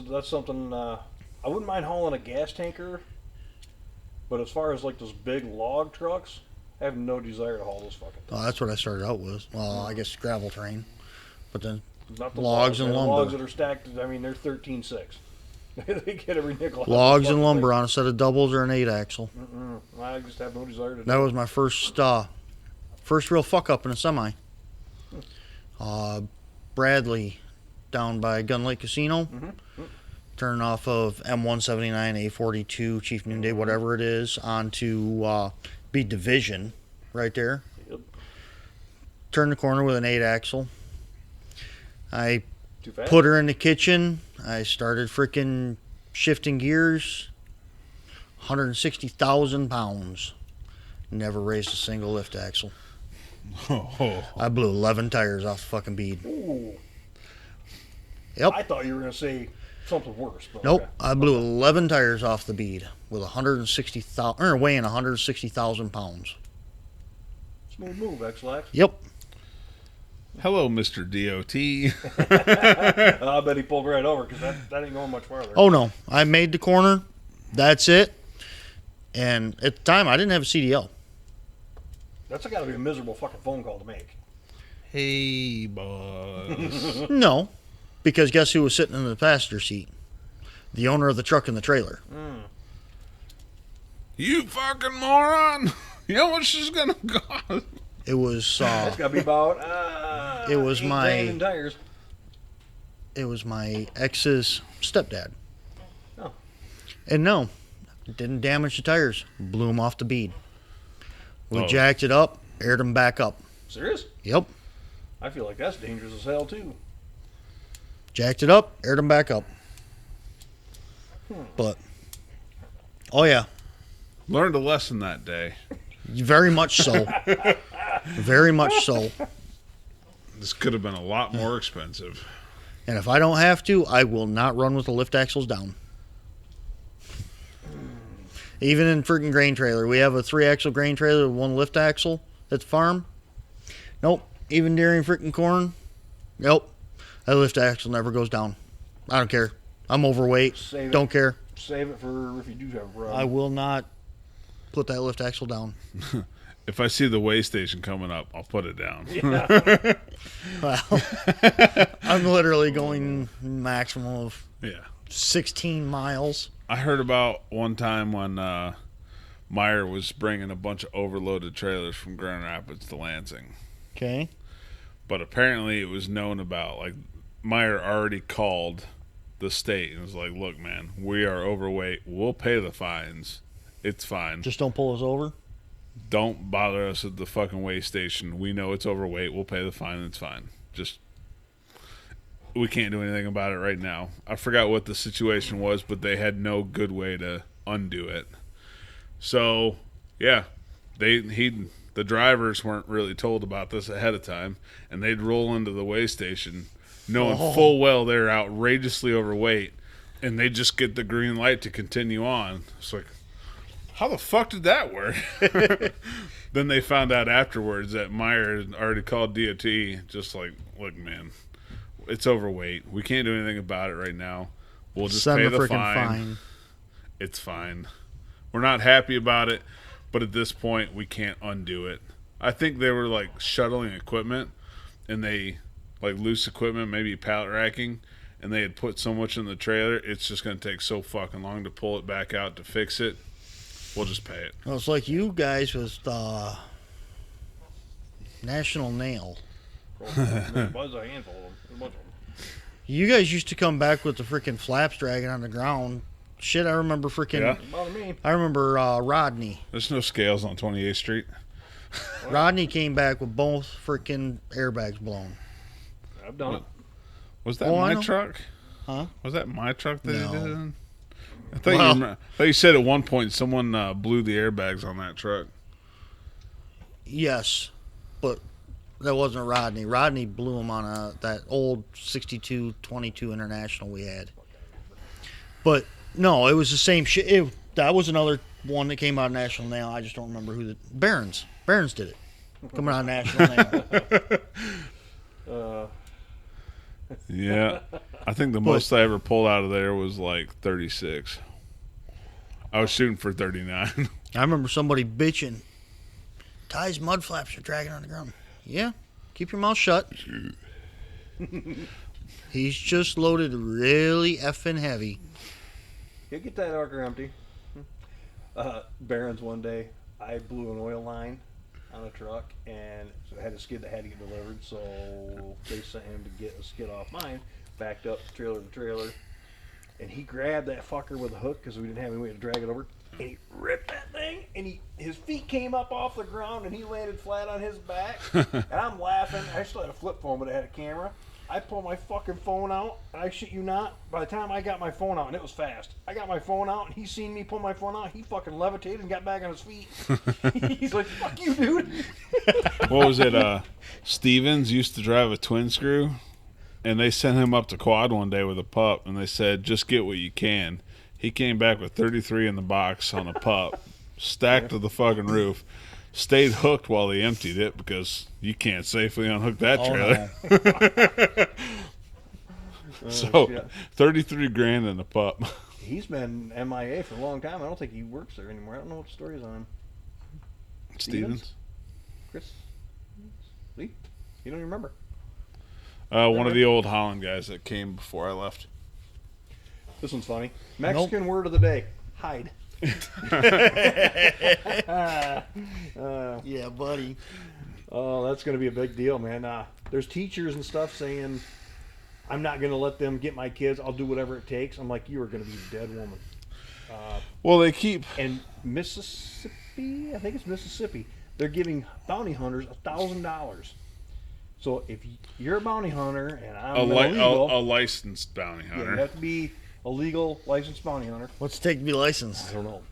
That's something. I wouldn't mind hauling a gas tanker, but as far as like those big log trucks, I have no desire to haul those fucking things. Oh, that's what I started out with. Well, I guess gravel train. But then Not the logs and man. lumber. The logs that are stacked. I mean, they're 13.6. They get every nickel. out of logs the and fucking lumber on a set of doubles or an 8-axle. thing. I just have no desire to. That was my first real fuck up in a semi. Bradley down by Gun Lake Casino. Turning off of M179, A42, Chief Noonday, whatever it is, onto B Division right there. Yep. Turn the corner with an 8-axle. I Too fast. put her in the kitchen. I started freaking shifting gears. 160,000 pounds. Never raised a single lift axle. I blew 11 tires off the fucking bead. Ooh. Yep. I thought you were gonna say something worse. But Nope. okay. I blew 11 tires off the bead with 160,000, or weighing 160,000 pounds. Smooth move, X-Lax. Yep. Hello, Mr. DOT. I bet he pulled right over because that ain't going much farther. Oh no. I made the corner. That's it. And at the time, I didn't have a CDL. That's got to be a miserable fucking phone call to make. Hey, boss. No. Because guess who was sitting in the passenger seat? The owner of the truck and the trailer. You fucking moron! You know what she's gonna cost? It was That's got to be about. It was $8 my- grand in tires. it was my ex's stepdad. Oh. And no, it didn't damage the tires. Blew them off the bead. We Oh. jacked it up, aired them back up. Serious? Yep. I feel like that's dangerous as hell too. Jacked it up, aired them back up. But, oh yeah, Learned a lesson that day. very much so. Very much so. This could have been a lot more expensive. And if I don't have to, I will not run with the lift axles down. Even in freaking grain trailer, we have a 3-axle grain trailer with 1 lift axle at the farm. Nope. Even during freaking corn, nope. That lift axle never goes down. I don't care. I'm overweight. Save it. Don't care. Save it for if you do have a problem. I will not put that lift axle down. If I see the weigh station coming up, I'll put it down. Well, I'm literally going maximum of Yeah. 16 miles. I heard about one time when Meyer was bringing a bunch of overloaded trailers from Grand Rapids to Lansing. Okay. But apparently it was known about. Like, Meyer already called the state and was like, look, man, we are overweight. We'll pay the fines. It's fine. Just don't pull us over. Don't bother us at the fucking weigh station. We know it's overweight. We'll pay the fine. It's fine. Just, we can't do anything about it right now. I forgot what the situation was, but they had no good way to undo it. So, yeah, the drivers weren't really told about this ahead of time, and they'd roll into the weigh station knowing full well they're outrageously overweight, and they just get the green light to continue on. It's like, how the fuck did that work? Then they found out afterwards that Meyer had already called DOT, just like, look, man, it's overweight. We can't do anything about it right now. We'll just Send pay the the freaking fine. It's fine. We're not happy about it, but at this point, we can't undo it. I think they were like shuttling equipment, and they, like loose equipment, maybe pallet racking, and they had put so much in the trailer, it's just going to take so fucking long to pull it back out to fix it. We'll just pay it. Well, it's like you guys with National Nail. Buzz a handful of them. A bunch of them. You guys used to come back with the freaking flaps dragging on the ground. Shit, I remember freaking. Yeah. Doesn't bother me. I remember Rodney. There's no scales on 28th Street. Rodney came back with both freaking airbags blown. I've done it. Was that Oh, I my know. truck? Huh? Was that my truck that No. he did it in? I thought, Well- I thought you said at one point someone blew the airbags on that truck. Yes, but that wasn't Rodney. Rodney blew him on that old 62-22 International we had. But no, it was the same shit. That was another one that came out of National Nail. I just don't remember who the Barons. Barons did it. Coming out of National Nail. Yeah. I think the most I ever pulled out of there was like 36. I was shooting for 39. I remember somebody bitching. Ty's mud flaps are dragging on the ground. Yeah, keep your mouth shut. He's just loaded really effing heavy. You get that archer empty. Barron's one day, I blew an oil line on a truck, and so I had a skid that had to get delivered, so they sent him to get a skid off mine, backed up trailer to trailer, and he grabbed that fucker with a hook because we didn't have any way to drag it over, and he ripped that thing, and his feet came up off the ground, and he landed flat on his back, and I'm laughing. I still had a flip phone, but it had a camera. I pulled my fucking phone out, and I shit you not, by the time I got my phone out, and it was fast, I got my phone out, and he seen me pull my phone out, he fucking levitated and got back on his feet. He's like, fuck you, dude. What was it? Stevens used to drive a twin screw, and they sent him up to Quad one day with a pup, and they said, just get what you can. He came back with 33 in the box on a pup, stacked to the fucking roof, stayed hooked while they emptied it because you can't safely unhook that trailer. So, shit. 33 grand in a pup. He's been MIA for a long time. I don't think he works there anymore. I don't know what the story is on him. Stevens? Chris? Lee? You don't even remember. One of the old Holland guys that came before I left. This one's funny. Mexican word of the day. Hide. Yeah, buddy. Oh, that's going to be a big deal, man. There's teachers and stuff saying, I'm not going to let them get my kids. I'll do whatever it takes. I'm like, you are going to be a dead woman. Well, they keep. And Mississippi, I think it's Mississippi, they're giving bounty hunters $1,000. So if you're a bounty hunter and I'm illegal, a licensed bounty yeah, hunter. you have to be a legal licensed bounty hunter. What's it take to be licensed? I don't know.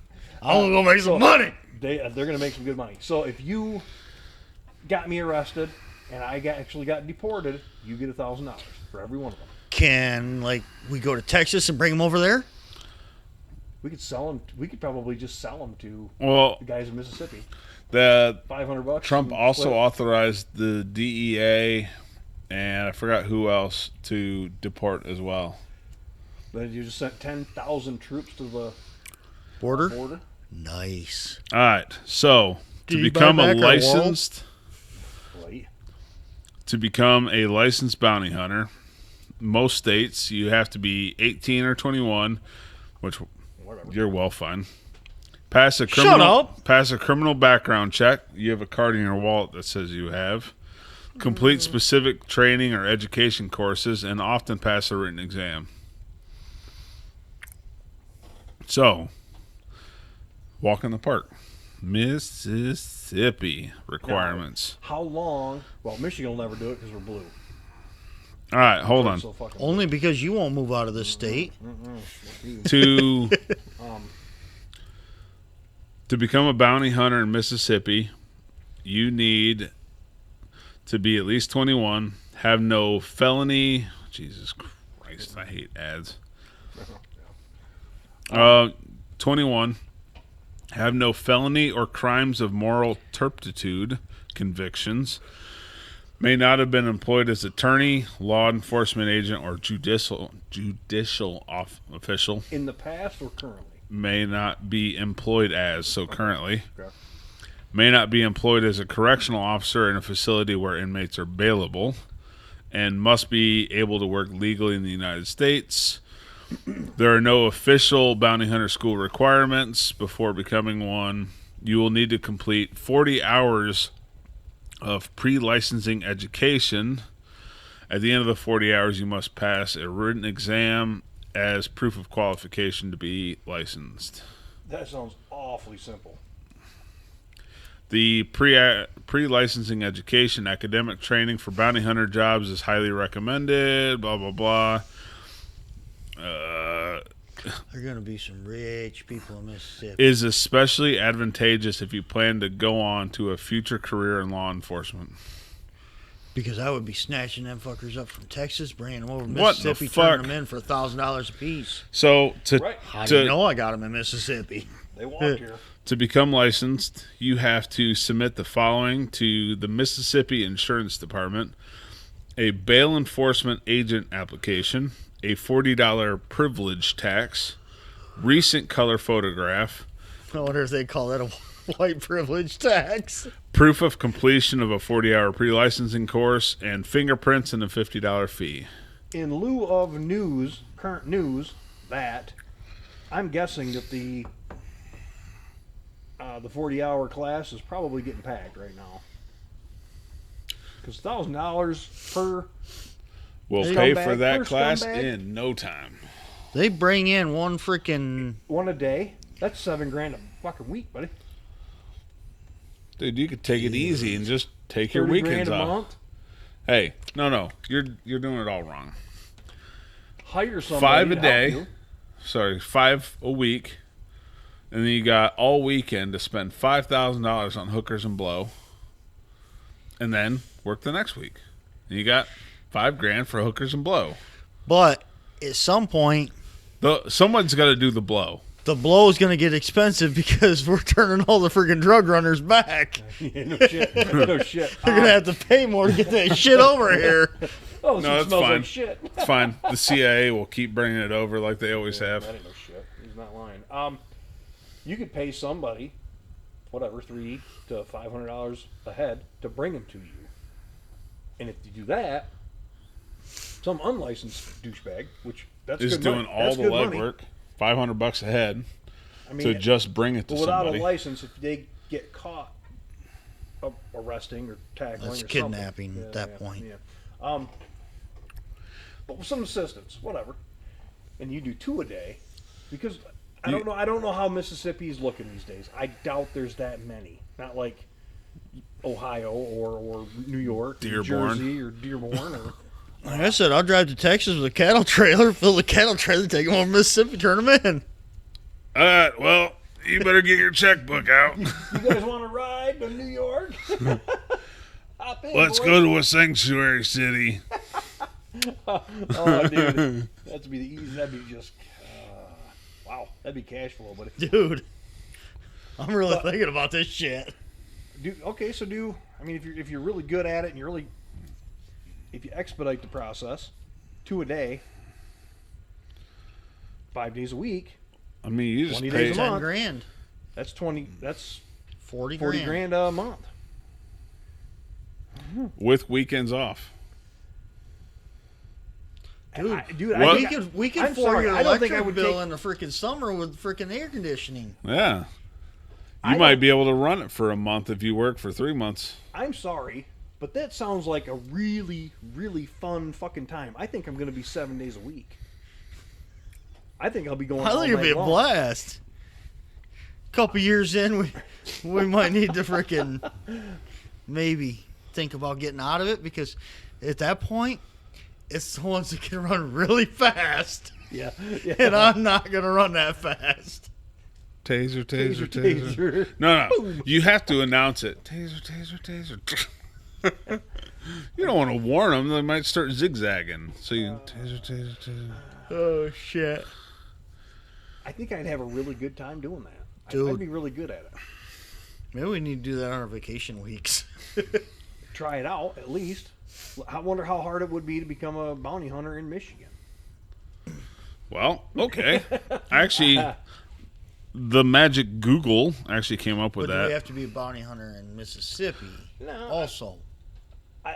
I want to go make some money. They're going to make some good money. So if you got me arrested and I actually got deported, you get $1,000 for every one of them. Can we go to Texas and bring them over there? We could sell them. We could probably just sell them to Well, the guys in Mississippi. the $500. Trump and also split. authorized the DEA and I forgot who else to deport as well. But you just sent 10,000 troops to the Border? border. Nice. All right, so Did to you buy become a back our licensed Right. bounty hunter, most states you have to be 18 or 21, which Whatever. you're well fine. Pass a Shut up. criminal background check. You have a card in your wallet that says you have. Complete specific training or education courses, and often pass a written exam. So, walk in the park. Mississippi requirements. How long? Well, Michigan will never do it because we're blue. All right, hold on. So fucking Only because you won't move out of this state. To Um, to become a bounty hunter in Mississippi, you need to be at least 21, have no felony. Jesus Christ, I hate ads. 21, have no felony or crimes of moral turpitude convictions. May not have been employed as attorney, law enforcement agent, or judicial official. in the past or currently? May not be employed as, so currently. Okay. May not be employed as a correctional officer in a facility where inmates are bailable, and must be able to work legally in the United States. There are no official bounty hunter school requirements before becoming one. You will need to complete 40 hours of pre-licensing education. At the end of the 40 hours, you must pass a written exam as proof of qualification to be licensed. That sounds awfully simple. The pre-licensing education academic training for bounty hunter jobs is highly recommended, blah, blah, blah. There are going to be some rich people in Mississippi. Is especially advantageous if you plan to go on to a future career in law enforcement. Because I would be snatching them fuckers up from Texas, bringing them over to What the Mississippi, fuck? turning them in for $1,000 a piece. So Right. How do you to know I got them in Mississippi? They walked here. to become licensed, you have to submit the following to the Mississippi Insurance Department: a bail enforcement agent application, a $40 privilege tax, recent color photograph, I wonder if they call that a white privilege tax. proof of completion of a 40-hour pre-licensing course, and fingerprints and a $50 fee. In lieu of current news, that I'm guessing that the 40-hour class is probably getting packed right now. Because $1,000 per We'll Hey, pay scumbag, for that per class scumbag. in no time. They bring in one freaking... one a day. That's $7,000 a fucking week, buddy. Dude, you could take it easy and just take your 30 weekends grand a off. month. Hey, no, you're doing it all wrong. Hire somebody. 5 a to help day. you. Sorry, 5 a week, and then you got all weekend to spend $5,000 on hookers and blow, and then work the next week. And you got $5,000 for hookers and blow. But at some point, Someone's got to do the blow. the blow is going to get expensive because we're turning all the freaking drug runners back. Yeah, no shit. No shit. They're going to have to pay more to get that shit over here. Oh, this No, one that's smells fine. like shit. It's fine. The CIA will keep bringing it over like they always have. That ain't no shit. He's not lying. You could pay somebody, whatever, $300 to $500 a head to bring them to you. And if you do that, some unlicensed douchebag, which that's Is good doing money. all That's the good money. legwork. $500 a head. I mean, to just bring it to but without somebody. a license, if they get caught arresting or tackling That's or kidnapping something. at that point. Yeah. But with some assistance, whatever, and you do 2 a day, because I don't know how Mississippi's looking these days. I doubt there's that many. Not like Ohio or New York, New Dearborn. Jersey, or Dearborn. Or Like I said, I'll drive to Texas with a cattle trailer, fill the cattle trailer, take them over to Mississippi, turn them in. All right, well, you better get your checkbook out. you guys want to ride to New York? Hop in, Let's boys. go to a sanctuary city. Oh, dude, that'd be the easy. That'd be just wow. That'd be cash flow, buddy. Dude, I'm really thinking about this shit. I mean, if you're really good at it and if you expedite the process, 2 a day, 5 days a week, I mean, you just 20 pay days a month. 10 grand. that's 20. That's 40 40 grand a month. with weekends off. Dude, Dude, we could I'm floor sorry, your I don't think electric I would bill take- in the freaking summer with freaking air conditioning. Yeah. I You might don't- be able to run it for a month if you work for 3 months. I'm sorry, but that sounds like a really, really fun fucking time. I think I'm going to be 7 days a week. I think I'll be going. I all think it'd be night a long. blast. Couple years in, we might need to freaking maybe think about getting out of it, because at that point, it's the ones that can run really fast, Yeah. and I'm not gonna run that fast. Taser, taser, Taser, taser. taser. No. You have to announce it. Taser, taser, taser. You don't want to warn them. They might start zigzagging. So you taser, taser, taser. Oh shit, I think I'd have a really good time doing that. Dude. I'd be really good at it. maybe we need to do that on our vacation weeks. Try it out at least. I wonder how hard it would be to become a bounty hunter in Michigan. Well, okay. Actually, the magic Google actually came up with But do we that. have to be a bounty hunter in Mississippi? No. Also, I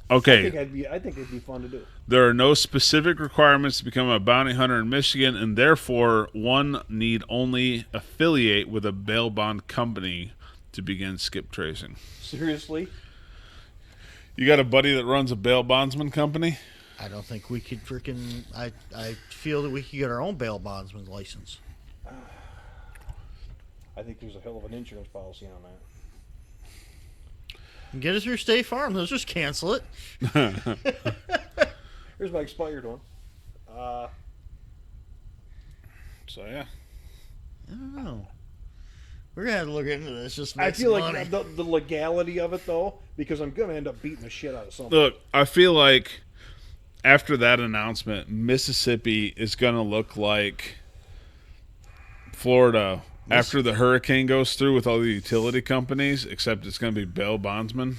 Okay. think it'd be fun to do. There are no specific requirements to become a bounty hunter in Michigan, and therefore one need only affiliate with a bail bond company to begin skip tracing. Seriously? You got a buddy that runs a bail bondsman company? I don't think we could freaking. I feel that we could get our own bail bondsman license. I think there's a hell of an insurance policy on that. And get it through State Farm. They'll just cancel it. Here's my expired one. So yeah. I don't know. We're gonna have to look into this. Just I make feel some like money. the legality of it, though, because I'm going to end up beating the shit out of something. Look, I feel like after that announcement, Mississippi is going to look like Florida after the hurricane goes through with all the utility companies, except it's going to be bail bondsmen.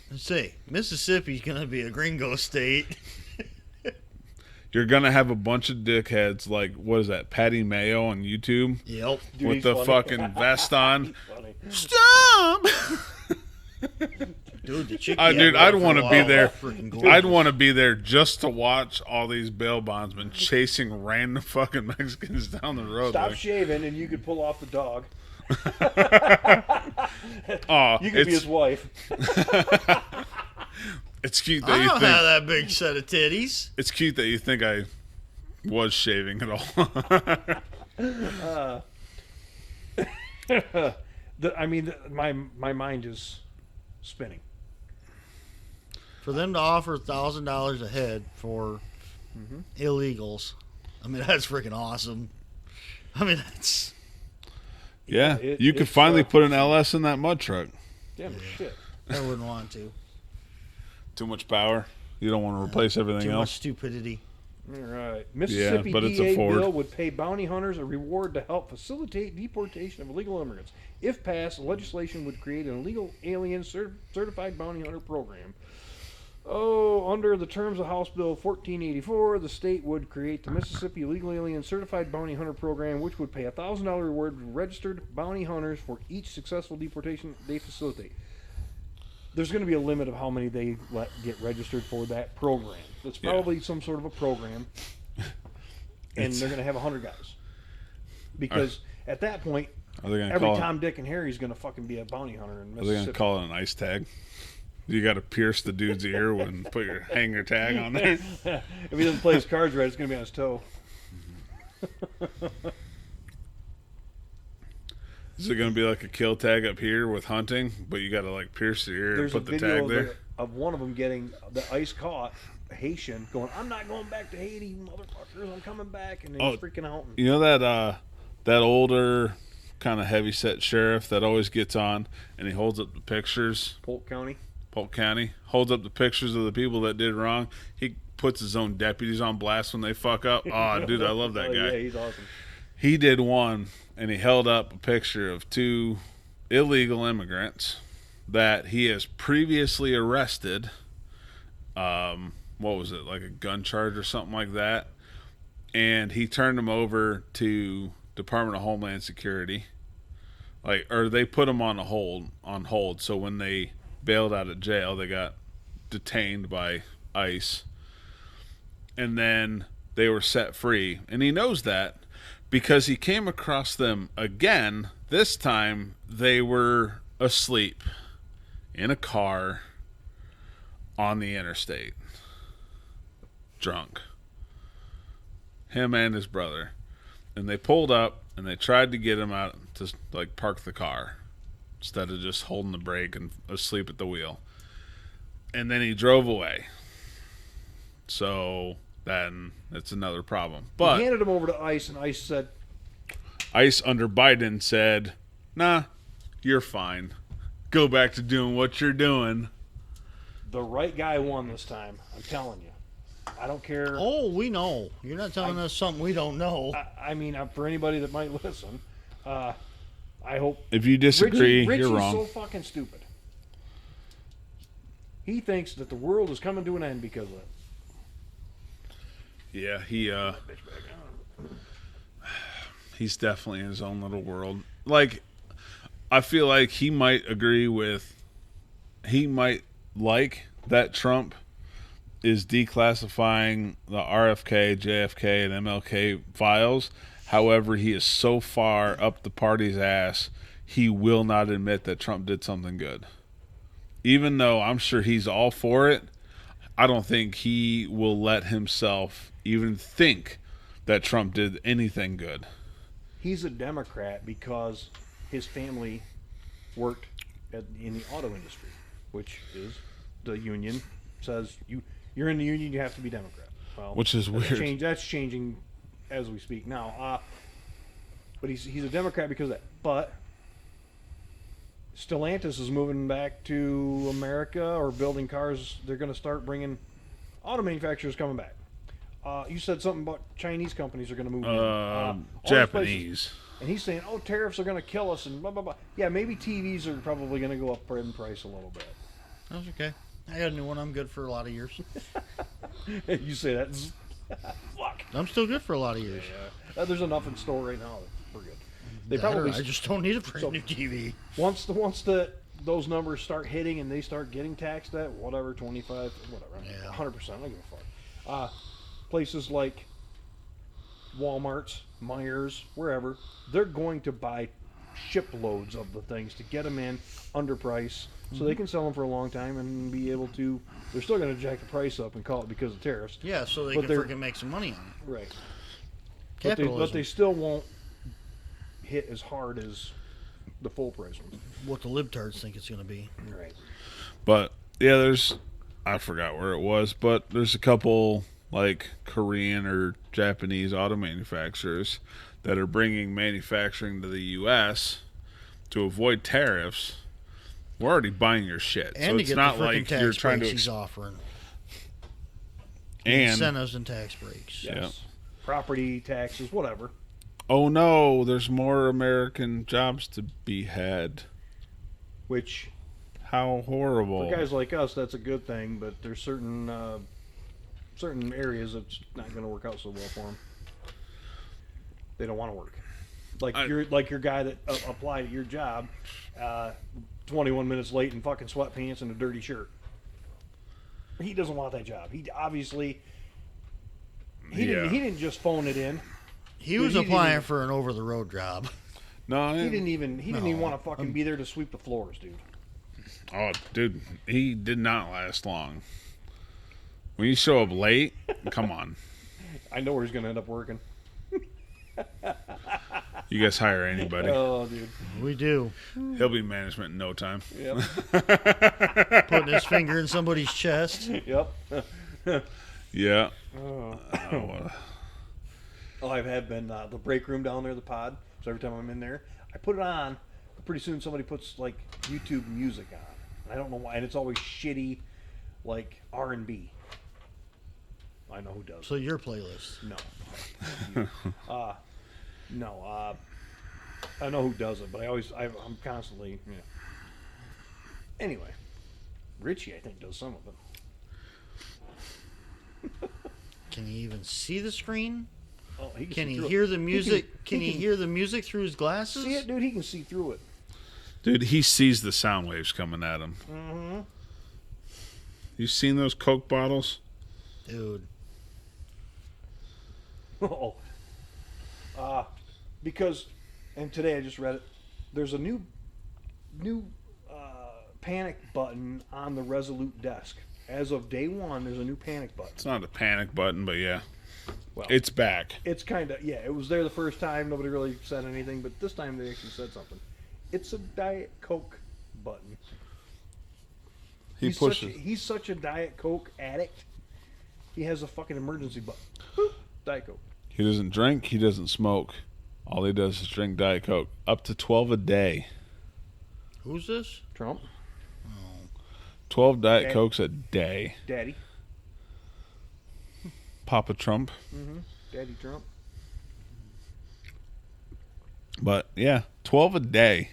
Let's see, Mississippi's gonna be a gringo state. You're going to have a bunch of dickheads like, what is that, Patty Mayo on YouTube Yep. Dude, with he's the funny. fucking vest on. Funny. Stop! Dude, the chick. Dude, I'd want to be there. Freaking I'd want to be there just to watch all these bail bondsmen chasing random fucking Mexicans down the road. Stop like, shaving, and you could pull off the dog. oh, You could be his wife. it's cute I that you don't think have that big set of titties. it's cute that you think I was shaving at all. My mind is spinning. For them to offer $1,000 a head for illegals, I mean that's freaking awesome. I mean that's Yeah, it- you could it's, finally put an LS in that mud truck. Damn shit. I wouldn't want to. Too much power. You don't want to replace everything Too much else. stupidity. All right. Mississippi but it's a DA Ford. bill would pay bounty hunters a reward to help facilitate deportation of illegal immigrants. If passed, the legislation would create an illegal alien certified bounty hunter program. Under the terms of House Bill 1484, the state would create the Mississippi Illegal Alien Certified Bounty Hunter Program, which would pay a $1,000 reward to registered bounty hunters for each successful deportation they facilitate. There's going to be a limit of how many they let get registered for that program. It's probably some sort of a program, and they're going to have 100 guys. because at that point, Are they gonna every call Tom, Dick, and Harry's going to fucking be a bounty hunter in Are they gonna Mississippi. call it an ice tag? You got to pierce the dude's ear and put your hanger tag on there. If he doesn't play his cards right, it's going to be on his toe. Is it gonna be like a kill tag up here with hunting, but you got to like pierce the ear There's and put a the video tag there? of one of them getting the ice caught Haitian going, I'm not going back to Haiti, motherfuckers. I'm coming back. And he's freaking out. You know that older kind of heavy set sheriff that always gets on and he holds up the pictures. Polk County. Polk County holds up the pictures of the people that did wrong. He puts his own deputies on blast when they fuck up. Oh, dude, I love that guy. Yeah, he's awesome. He did one, and he held up a picture of 2 illegal immigrants that he has previously arrested. What was it, like a gun charge or something like that? And he turned them over to Department of Homeland Security, or they put them on hold. So when they bailed out of jail, they got detained by ICE, and then they were set free. And he knows that, because he came across them again. This time they were asleep in a car on the interstate, drunk, him and his brother. And they pulled up and they tried to get him out to like park the car instead of just holding the brake and asleep at the wheel. And then he drove away. So then it's another problem. But he handed him over to ICE, and ICE said, ICE under Biden said, nah, you're fine. Go back to doing what you're doing. the right guy won this time. I'm telling you. I don't care. Oh, we know. You're not telling us something we don't know. I mean, for anybody that might listen, I hope. If you disagree, Richie's you're wrong. so fucking stupid. He thinks that the world is coming to an end because of it. Yeah, he's definitely in his own little world. Like, I feel like he might like that Trump is declassifying the RFK, JFK, and MLK files. However, he is so far up the party's ass, he will not admit that Trump did something good. Even though I'm sure he's all for it, I don't think he will let himself even think that Trump did anything good. He's a Democrat because his family worked in the auto industry, which is the union says you're in the union, you have to be Democrat. Well, Which is weird. That's changing as we speak now. But he's a Democrat because of that. But Stellantis is moving back to America or building cars. They're going to start bringing auto manufacturers coming back. You said something about Chinese companies are going to move in. All these Japanese. places. And he's saying, oh, tariffs are going to kill us and blah, blah, blah. Yeah, maybe TVs are probably going to go up in price a little bit. That's okay. I got a new one. I'm good for a lot of years. You say that. Fuck. I'm still good for a lot of years. Yeah. There's enough in store right now. We're good. They That or probably I just don't need a brand new TV. once those numbers start hitting and they start getting taxed at whatever 25, whatever, Yeah. 100%. I don't give a fuck. Places like Walmart's, Myers, wherever, they're going to buy shiploads of the things to get them in under price so they can sell them for a long time and be able to. They're still going to jack the price up and call it because of tariffs. Yeah, so they But can they're- freaking make some money on it. Right. Capitalism. But they still won't hit as hard as the full price ones. What the libtards think it's going to be. Right. But yeah, I forgot where it was, but there's a couple like Korean or Japanese auto manufacturers that are bringing manufacturing to the U.S. to avoid tariffs. We're already buying your shit, And so to it's get not the freaking like tax you're trying breaks to. he's offering. And Incentives and tax breaks. Yeah. Yes. Property taxes, whatever. oh no, there's more American jobs to be had. Which How horrible! for guys like us, that's a good thing. But there's certain areas that's not going to work out so well for them. They don't want to work. Like your guy that applied at your job, 21 minutes late in fucking sweatpants and a dirty shirt. He doesn't want that job. He obviously he didn't just phone it in. He was applying for an over-the-road job. No, He didn't even want to fucking be there to sweep the floors, dude. Oh, dude, he did not last long. When you show up late, come on. I know where he's gonna end up working. You guys hire anybody. Oh, dude. We do. He'll be management in no time. Yep. Putting his finger in somebody's chest. Yep. Yeah. Oh, I've had been the break room down there, the pod. So every time I'm in there, I put it on. But pretty soon somebody puts like YouTube music on. I don't know why, and it's always shitty, like R&B. I know who does. So your playlist. No. No. I know who does it, but I'm constantly. Yeah. Anyway, Richie, I think, does some of it. Can he even see the screen? Oh, he Can see he through hear it. the music? Can he hear the music through his glasses? See it, dude? He can see through it. Dude, he sees the sound waves coming at him. Mm-hmm. You seen those Coke bottles? Dude. Oh. Because, and today I just read it. There's a new panic button on the Resolute desk. As of day one, there's a new panic button. It's not a panic button, but yeah. Well, It's back. It's kind of, yeah, it was there the first time. Nobody really said anything, but this time they actually said something. It's a Diet Coke button. He's such a Diet Coke addict. He has a fucking emergency button. Boop, Diet Coke. He doesn't drink. He doesn't smoke. All he does is drink Diet Coke. Up to 12 a day. Who's this? Trump. 12 Diet Daddy. Cokes a day. Daddy. Papa Trump. Mm-hmm. Daddy Trump. But yeah, 12 a day.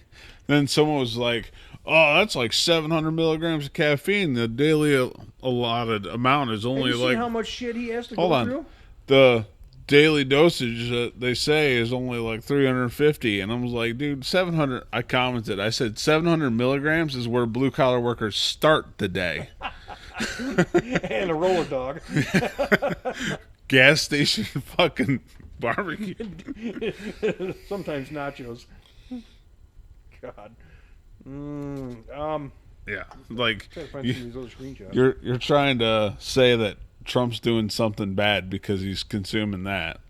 Then someone was like, "Oh, that's like 700 milligrams of caffeine. The daily allotted amount is Have only you seen like how much shit he has to hold go on. through? The daily dosage that they say is only like 350." And I was like, "Dude, 700." I commented. I said 700 milligrams is where blue collar workers start the day. And a roller dog. Gas station fucking barbecue. Sometimes nachos. God. Yeah, like Try to find some of these other screenshots. you're trying to say that Trump's doing something bad because he's consuming that.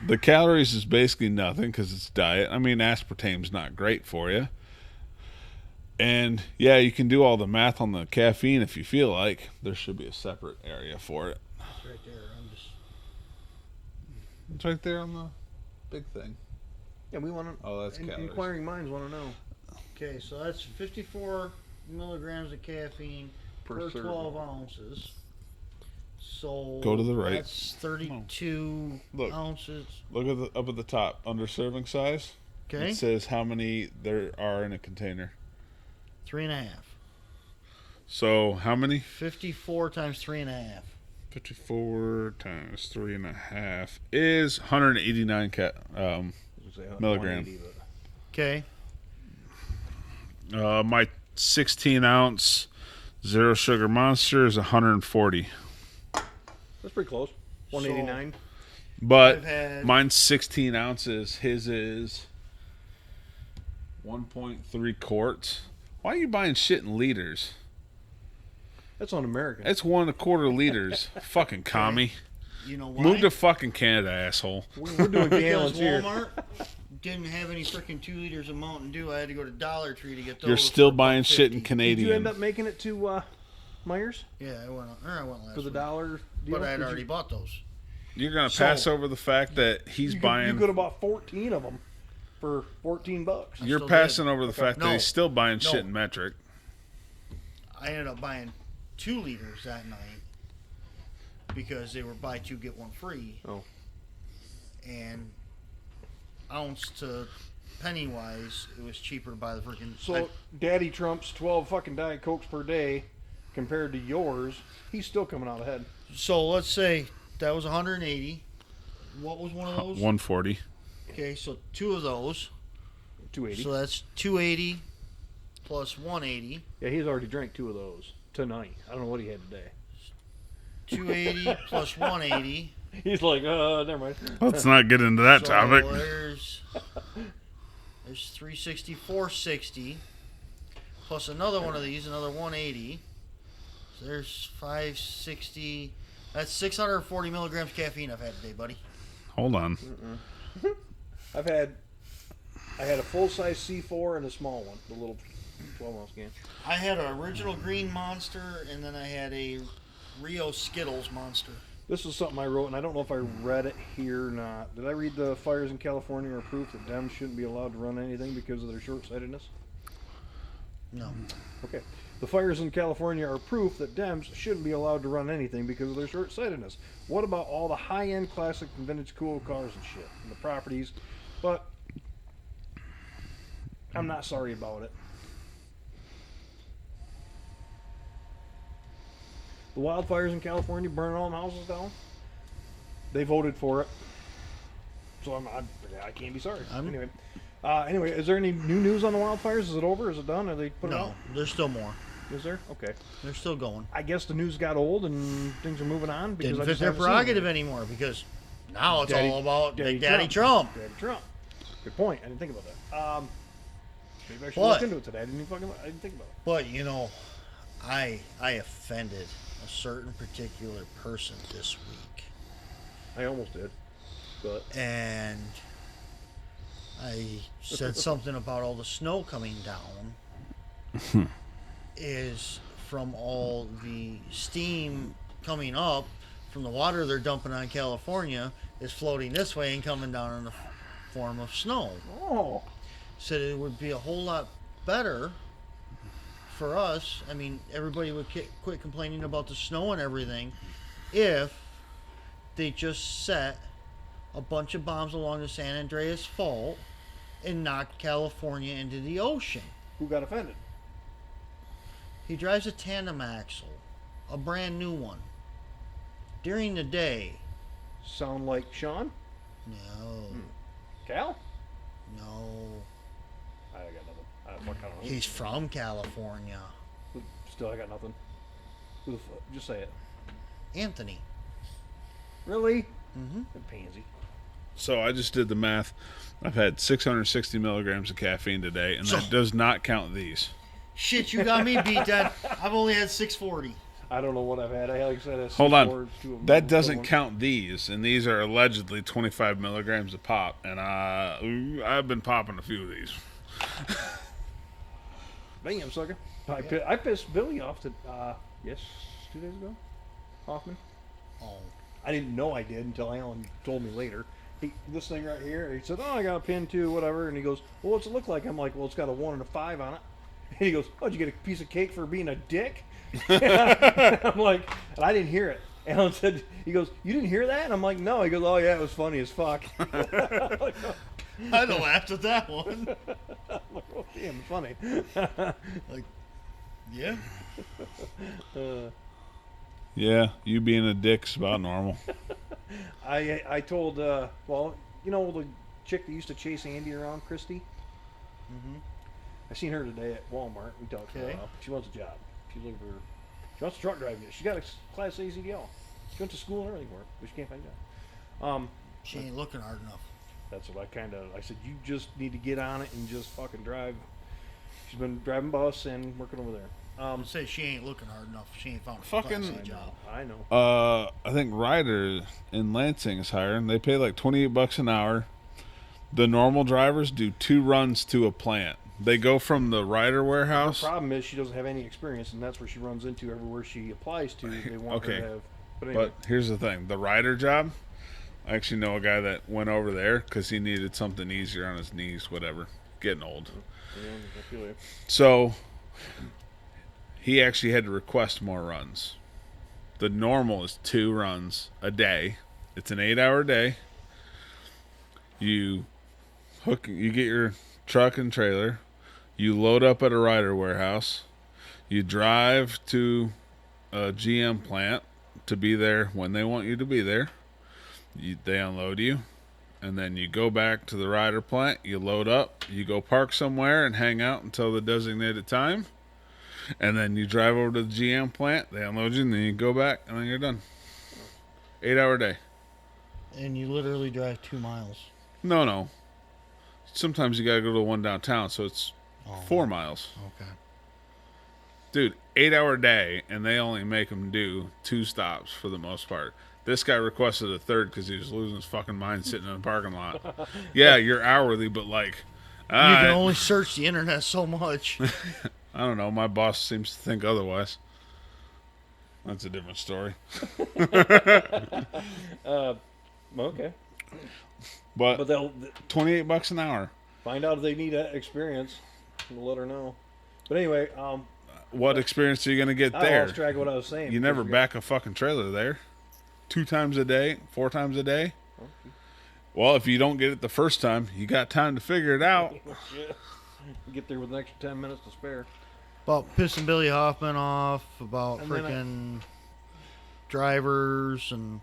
The calories is basically nothing because it's diet. I mean, aspartame's not great for you. And yeah, you can do all the math on the caffeine if you feel like. There should be a separate area for it. Right there. It's right there on the big thing. Yeah, we want to. Oh, that's calories. Inquiring minds want to know. Okay, so that's 54 milligrams of caffeine per serving. 12 ounces. So Go to the right. That's 32 Look. ounces. Look at up at the top under serving size. Okay. It says how many there are in a container. 3.5. So how many? 54 times 3.5. 54 times 3.5 is 189 milligram. Okay. My 16 ounce zero sugar monster is 140. That's pretty close. 189. But I've had- mine's 16 ounces. His is 1.3 quarts. Why are you buying shit in liters? That's un-American. It's 1.25 liters. Fucking commie. You know why? Move to fucking Canada, asshole. We're doing Because gallons here. Walmart didn't have any freaking 2 liters of Mountain Dew. I had to go to Dollar Tree to get those. You're still for buying shit in $1.50. Canadian. Did you end up making it to Myers Yeah, I went last for the week. $1 deal? But I had Did already you, bought those. You're going to So- pass over the fact that he's you buying... could have bought 14 of them for $14. You're still passing did. over the fact that No. he's still buying No. shit in metric. I ended up buying 2 liters that night because they were buy 2 get 1 free. Oh. And ounce to penny wise, it was cheaper to buy the freaking. So Daddy Trump's 12 fucking Diet Cokes per day compared to yours, he's still coming out ahead. So let's say that was 180. What was one of those? 140. Okay, so 2 of those. 280. So that's 280 plus 180. Yeah, he's already drank 2 of those tonight. I don't know what he had today. 280 plus 180 He's like, never mind. Let's not get into that topic. There's 360, 460, plus another one of these, another 180. So there's 560. That's 640 milligrams caffeine I've had today, buddy. Hold on. I had a full-size C4 and a small one, the little 12-ounce can. I had an original green Monster, and then I had a Rio Skittles Monster. This is something I wrote, and I don't know if I read it here or not. Did I read the fires in California are proof that Dems shouldn't be allowed to run anything because of their short-sightedness? No. Okay. The fires in California are proof that Dems shouldn't be allowed to run anything because of their short-sightedness. What about all the high-end classic and vintage cool cars and shit and the properties? But I'm not sorry about it. The wildfires in California burning all the houses down. They voted for it, so I can't be sorry. Anyway, is there any new news on the wildfires? Is it over? Is it done? Are they put it out? No, there's still more. Is there? Okay. They're still going. I guess the news got old and things are moving on because Didn't I fit just their haven't seen prerogative it. anymore because now it's Daddy- all about Daddy Big Daddy Trump. Trump. Daddy Trump. Good point. I didn't think about that. Maybe I should What? look into it today. I didn't think about it. But you know, I offended a certain particular person this week, I almost did, but and I said something about all the snow coming down is from all the steam coming up from the water they're dumping on California is floating this way and coming down in the form of snow. oh, Said it would be a whole lot better for us. I mean, everybody would quit complaining about the snow and everything if they just set a bunch of bombs along the San Andreas Fault and knocked California into the ocean. who got offended? He drives a tandem axle, a brand new one. During the day, Sound like Sean? no, Cal? no, I got nothing. I don't know. he's from California. Still, I got nothing. Who the fuck? Just say it. Anthony. Really? Mm-hmm. A pansy. So I just did the math. I've had 660 milligrams of caffeine today, and that does not count these. Shit, you got me beat, Dad. I've only had 640. I don't know what I've had. Like I said, a Hold C4, on. two of them, That doesn't one. count these, and these are allegedly 25 milligrams a pop, and I've been popping a few of these. Damn, sucker. I pissed Billy off 2 days ago. Hoffman. Oh. I didn't know I did until Alan told me later. This thing right here, he said, oh, I got a pin too, whatever. And he goes, well, what's it look like? I'm like, well, it's got a 1 and a 5 on it. And he goes, oh, did you get a piece of cake for being a dick? I'm like, and I didn't hear it. Alan said, he goes, you didn't hear that? And I'm like, no. He goes, oh, yeah, it was funny as fuck. I'm like, I'd have laughed at that one. oh, damn, it's funny. Like, yeah. Yeah, you being a dick's about normal. I told, well, you know the chick that used to chase Andy around, Christy? Mm-hmm. I seen her today at Walmart. We talked for a Okay. while. She wants a job. She's looking for. She wants a truck driving. She got a Class A CDL. She went to school and everything for it, but she can't find a job. She ain't looking hard enough. That's what I said. You just need to get on it and just fucking drive. She's been driving bus and working over there. I'd say she ain't looking hard enough. She ain't found a Fucking- Class A job. I know. I think Ryder in Lansing is hiring. They pay like $28 an hour. The normal drivers do 2 runs to a plant. They go from the Ryder warehouse. The problem is she doesn't have any experience, and that's where she runs into everywhere she applies to. They want her Okay. to have. But anyway, But here's the thing: the Ryder job. I actually know a guy that went over there because he needed something easier on his knees. Whatever, getting old. yeah, I feel you. So he actually had to request more runs. The normal is 2 runs a day. It's an 8-hour day. You get your truck and trailer. You load up at a Ryder warehouse. You drive to a GM plant to be there when they want you to be there. They unload you. And then you go back to the Ryder plant. You load up. You go park somewhere and hang out until the designated time. And then you drive over to the GM plant. They unload you, and then you go back, and then you're done. 8-hour day. And you literally drive 2 miles. No. Sometimes you gotta go to the one downtown, so it's 4 miles. Okay. Dude, 8-hour day, and they only make them do 2 stops for the most part. This guy requested a third because he was losing his fucking mind sitting in a parking lot. Yeah, you're hourly, but like, You can only search the internet so much. I don't know. My boss seems to think otherwise. That's a different story. Okay. But they'll $28 an hour. find out if they need experience. We'll let her know. But anyway, What experience are you gonna get I there? lost track of what I was saying. You never back a fucking trailer there. 2 times a day, 4 times a day. Well, if you don't get it the first time, you got time to figure it out. Get there with an extra 10 minutes to spare. About pissing Billy Hoffman off, about And then freaking drivers and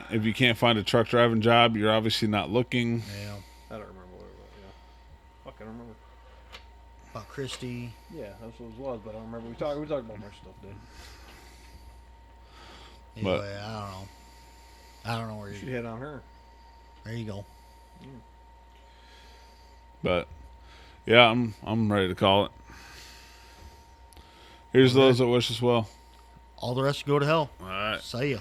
If you can't find a truck driving job, you're obviously not looking. yeah, I don't remember what it was. Yeah. Fuck, I don't remember. about Christie. Yeah, that's what it was, but I don't remember. We talked about more stuff, dude. But- Anyway, I don't know where You should you. hit on her. There you go. But yeah, I'm ready to call it. Here's those that wish us well. All the rest go to hell. All right. See ya.